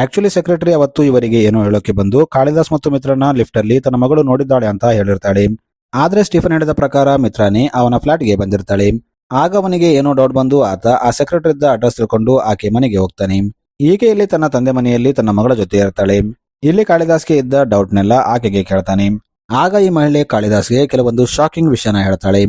ಆಕ್ಚುಲಿ ಸೆಕ್ರೆಟರಿ ಅವತ್ತು ಇವರಿಗೆ ಏನೋ ಹೇಳೋಕೆ ಬಂದು ಕಾಳಿದಾಸ್ ಮತ್ತು ಮಿತ್ರನ ಲಿಫ್ಟ್ ಅಲ್ಲಿ ತನ್ನ ಮಗಳು ನೋಡಿದ್ದಾಳೆ ಅಂತ ಹೇಳಿರ್ತಾಳೆ. ಆದ್ರೆ ಸ್ಟೀಫನ್ ಹೇಳಿದ ಪ್ರಕಾರ ಮಿತ್ರನೇ ಅವನ ಫ್ಲಾಟ್ಗೆ ಬಂದಿರ್ತಾಳೆ. ಆಗ ಅವನಿಗೆ ಏನೋ ಡೌಟ್ ಬಂದು ಆತ ಆ ಸೆಕ್ರೆಟರಿ ಇದ್ದ ಅಡ್ರೆಸ್ ತಿಳ್ಕೊಂಡು ಆಕೆ ಮನೆಗೆ ಹೋಗ್ತಾನೆ. ಈಕೆ ಇಲ್ಲಿ ತನ್ನ ತಂದೆ ಮನೆಯಲ್ಲಿ ತನ್ನ ಮಗಳ ಜೊತೆ ಇರ್ತಾಳೆ. ಇಲ್ಲಿ ಕಾಳಿದಾಸ್ಗೆ ಇದ್ದ ಡೌಟ್ನೆಲ್ಲ ಆಕೆಗೆ ಕೇಳ್ತಾನೆ. ಆಗ ಈ ಮಹಿಳೆ ಕಾಳಿದಾಸ್ಗೆ ಕೆಲವೊಂದು ಶಾಕಿಂಗ್ ವಿಷಯನ ಹೇಳ್ತಾಳೆ.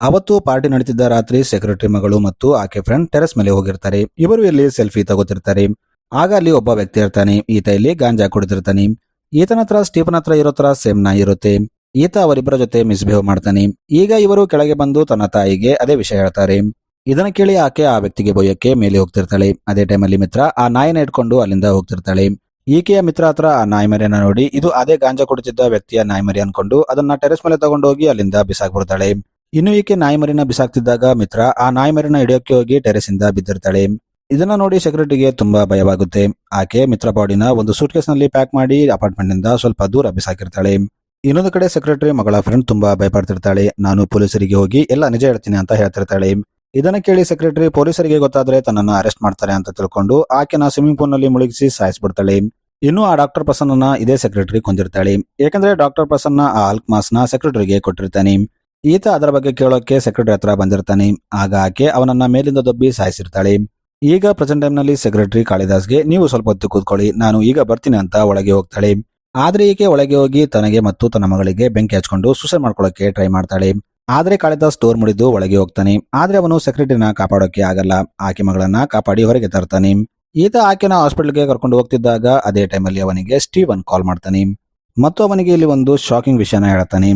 ಅವತ್ತು ಪಾರ್ಟಿ ನಡೀತಿದ್ದ ರಾತ್ರಿ ಸೆಕ್ರೆಟರಿ ಮಗಳು ಮತ್ತು ಆಕೆ ಫ್ರೆಂಡ್ ಟೆರೆಸ್ ಮೇಲೆ ಹೋಗಿರ್ತಾರೆ. ಇವರು ಇಲ್ಲಿ ಸೆಲ್ಫಿ ತಗೋತಿರ್ತಾರೆ. ಆಗ ಅಲ್ಲಿ ಒಬ್ಬ ವ್ಯಕ್ತಿ ಇರ್ತಾನೆ. ಈತ ಇಲ್ಲಿ ಗಾಂಜಾ ಕುಡಿದಿರ್ತಾನೆ. ಈತನ ಹತ್ರ ಸ್ಟೀಫನ್ ಹತ್ರ ಇರೋ ತರ ಸೇಮ್ ನಾಯಿ ಇರುತ್ತೆ. ಈತ ಅವರಿಬ್ಬರ ಜೊತೆ ಮಿಸ್ಬಿಹೇವ್ ಮಾಡ್ತಾನೆ. ಈಗ ಇವರು ಕೆಳಗೆ ಬಂದು ತನ್ನ ತಾಯಿಗೆ ಅದೇ ವಿಷಯ ಹೇಳ್ತಾರೆ. ಇದನ್ನ ಕೇಳಿ ಆಕೆ ಆ ವ್ಯಕ್ತಿಗೆ ಬೊಯ್ಯಕ್ಕೆ ಮೇಲೆ ಹೋಗ್ತಿರ್ತಾಳೆ. ಅದೇ ಟೈಮಲ್ಲಿ ಮಿತ್ರ ಆ ನಾಯಿನ ಇಟ್ಕೊಂಡು ಅಲ್ಲಿಂದ ಹೋಗ್ತಿರ್ತಾಳೆ. ಈಕೆಯ ಮಿತ್ರ ಹತ್ರ ಆ ನಾಯಿಮರಿಯನ್ನ ನೋಡಿ ಇದು ಅದೇ ಗಾಂಜಾ ಕುಡಿತಿದ್ದ ವ್ಯಕ್ತಿಯ ನಾಯಿಮರಿ ಅನ್ಕೊಂಡು ಅದನ್ನ ಟೆರೆಸ್ ಮೇಲೆ ತಗೊಂಡೋಗಿ ಅಲ್ಲಿಂದ ಬಿಸಾಕ್ಬಿಡ್ತಾಳೆ. ಇನ್ನು ಈಕೆ ನಾಯಿಮರಿನ ಬಿಸಾಕ್ತಿದ್ದಾಗ ಮಿತ್ರ ಆ ನಾಯಿಮರಿನ ಹಿಡಿಯೋಕೆ ಹೋಗಿ ಟೆರೆಸ್ ಇಂದ ಬಿದ್ದಿರ್ತಾಳೆ. ಇದನ್ನ ನೋಡಿ ಸೆಕ್ರೆಟರಿಗೆ ತುಂಬಾ ಭಯವಾಗುತ್ತೆ. ಆಕೆ ಮಿತ್ರ ಬಾಡಿನ ಒಂದು ಸೂಟ್ಕೇಸ್ ನಲ್ಲಿ ಪ್ಯಾಕ್ ಮಾಡಿ ಅಪಾರ್ಟ್ಮೆಂಟ್ ನಿಂದ ಸ್ವಲ್ಪ ದೂರ ಬಿಸಾಕಿರ್ತಾಳೆ. ಇನ್ನೊಂದು ಕಡೆ ಸೆಕ್ರೆಟರಿ ಮಗಳ ಫ್ರೆಂಡ್ ತುಂಬಾ ಭಯಪಡ್ತಿರ್ತಾಳೆ. ನಾನು ಪೊಲೀಸರಿಗೆ ಹೋಗಿ ಎಲ್ಲ ನಿಜ ಹೇಳ್ತೀನಿ ಅಂತ ಹೇಳ್ತಿರ್ತಾಳೆ. ಇದನ್ನ ಕೇಳಿ ಸೆಕ್ರೆಟರಿ ಪೊಲೀಸರಿಗೆ ಗೊತ್ತಾದ್ರೆ ತನ್ನನ್ನ ಅರೆಸ್ಟ್ ಮಾಡ್ತಾರೆ ಅಂತ ತಿಳ್ಕೊಂಡು ಆಕೆನ ಸ್ವಿಮ್ಮಿಂಗ್ ಪೂಲ್ ನಲ್ಲಿ ಮುಳುಗಿಸಿ ಸಾಯಿಸ್ಬಿಡ್ತಾಳೆ. ಇನ್ನು ಆ ಡಾಕ್ಟರ್ ಪ್ರಸನ್ನ ಇದೇ ಸೆಕ್ರೆಟರಿ ಕೊಂದಿರ್ತಾಳೆ. ಯಾಕಂದ್ರೆ ಡಾಕ್ಟರ್ ಪ್ರಸನ್ನ ಆ ಹಲ್ಕ್ ಮಾಸ್ಕ್ ನ ಸೆಕ್ರೆಟರಿಗೆ ಕೊಟ್ಟಿರ್ತಾನೆ. ಈತ ಅದರ ಬಗ್ಗೆ ಕೇಳೋಕೆ ಸೆಕ್ರೆಟರಿ ಹತ್ರ ಬಂದಿರ್ತಾನೆ. ಆಗ ಆಕೆ ಅವನನ್ನ ಮೇಲಿಂದ ದೊಬ್ಬಿ ಸಾಯಿಸಿರ್ತಾಳೆ. ಈಗ ಪ್ರೆಸೆಂಟ್ ಟೈಮ್ ನಲ್ಲಿ ಸೆಕ್ರೆಟರಿ ಕಾಳಿದಾಸ್ಗೆ ನೀವು ಸ್ವಲ್ಪ ಹೊತ್ತು ಕೂತ್ಕೊಳ್ಳಿ, ನಾನು ಈಗ ಬರ್ತೀನಿ ಅಂತ ಒಳಗೆ ಹೋಗ್ತಾಳೆ. ಆದ್ರೆ ಈಕೆ ಒಳಗೆ ಹೋಗಿ ತನಗೆ ಮತ್ತು ತನ್ನ ಮಗಳಿಗೆ ಬೆಂಕಿ ಹಚ್ಕೊಂಡು ಸೂಸೈಡ್ ಮಾಡ್ಕೊಳ್ಳೋಕೆ ಟ್ರೈ ಮಾಡ್ತಾಳೆ. ಆದ್ರೆ ಕಾಳಿದಾಸ್ ಡೋರ್ ಮುಡಿದು ಒಳಗೆ ಹೋಗ್ತಾನೆ. ಆದ್ರೆ ಅವನು ಸೆಕ್ರೆಟರಿನ ಕಾಪಾಡೋಕೆ ಆಗಲ್ಲ. ಆಕೆ ಮಗಳನ್ನ ಕಾಪಾಡಿ ಹೊರಗೆ ತರ್ತಾನೆ. ಈತ ಆಕೆನ ಹಾಸ್ಪಿಟಲ್ಗೆ ಕರ್ಕೊಂಡು ಹೋಗ್ತಿದ್ದಾಗ ಅದೇ ಟೈಮಲ್ಲಿ ಅವನಿಗೆ ಸ್ಟೀವನ್ ಕಾಲ್ ಮಾಡ್ತಾನೆ ಮತ್ತು ಅವನಿಗೆ ಇಲ್ಲಿ ಒಂದು ಶಾಕಿಂಗ್ ವಿಷಯನ ಹೇಳ್ತಾನೆ.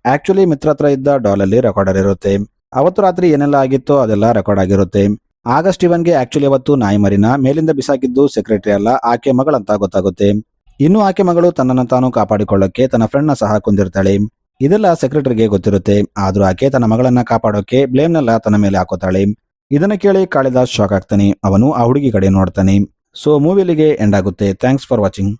ಆಕ್ಚುಲಿ ಮಿತ್ರ ಹತ್ರ ಇದ್ದ ಡಾಲ್ ಅಲ್ಲಿ ರೆಕಾರ್ಡರ್ ಇರುತ್ತೆ. ಅವತ್ತು ರಾತ್ರಿ ಏನೆಲ್ಲ ಆಗಿತ್ತೋ ಅದೆಲ್ಲ ರೆಕಾರ್ಡ್ ಆಗಿರುತ್ತೆ. ಆಗ ಸ್ಟೀವನ್ಗೆ ಆಕ್ಚುಲಿ ಅವತ್ತು ನಾಯಿ ಮರಿನ ಮೇಲಿಂದ ಬಿಸಾಕಿದ್ದು ಸೆಕ್ರೆಟರಿ ಅಲ್ಲ ಆಕೆ ಮಗಳಂತ ಗೊತ್ತಾಗುತ್ತೆ. ಇನ್ನು ಆಕೆ ಮಗಳು ತನ್ನನ್ನು ತಾನು ಕಾಪಾಡಿಕೊಳ್ಳೋಕೆ ತನ್ನ ಫ್ರೆಂಡ್ ನ ಸಹ ಕೊಂದಿರ್ತಾಳೆ. ಇದೆಲ್ಲ ಸೆಕ್ರೆಟರಿಗೆ ಗೊತ್ತಿರುತ್ತೆ. ಆದ್ರೂ ಆಕೆ ತನ್ನ ಮಗಳನ್ನ ಕಾಪಾಡೋಕೆ ಬ್ಲೇಮ್ನೆಲ್ಲ ತನ್ನ ಮೇಲೆ ಹಾಕೋತಾಳೆ. ಇದನ್ನ ಕೇಳಿ ಕಾಳಿದಾಸ್ ಶಾಕ್ ಆಗ್ತಾನೆ. ಅವನು ಆ ಹುಡುಗಿ ಕಡೆ ನೋಡ್ತಾನೆ. ಸೊ ಮೂವಿಲಿಗೆ ಎಂಡ್ ಆಗುತ್ತೆ. Thanks for watching.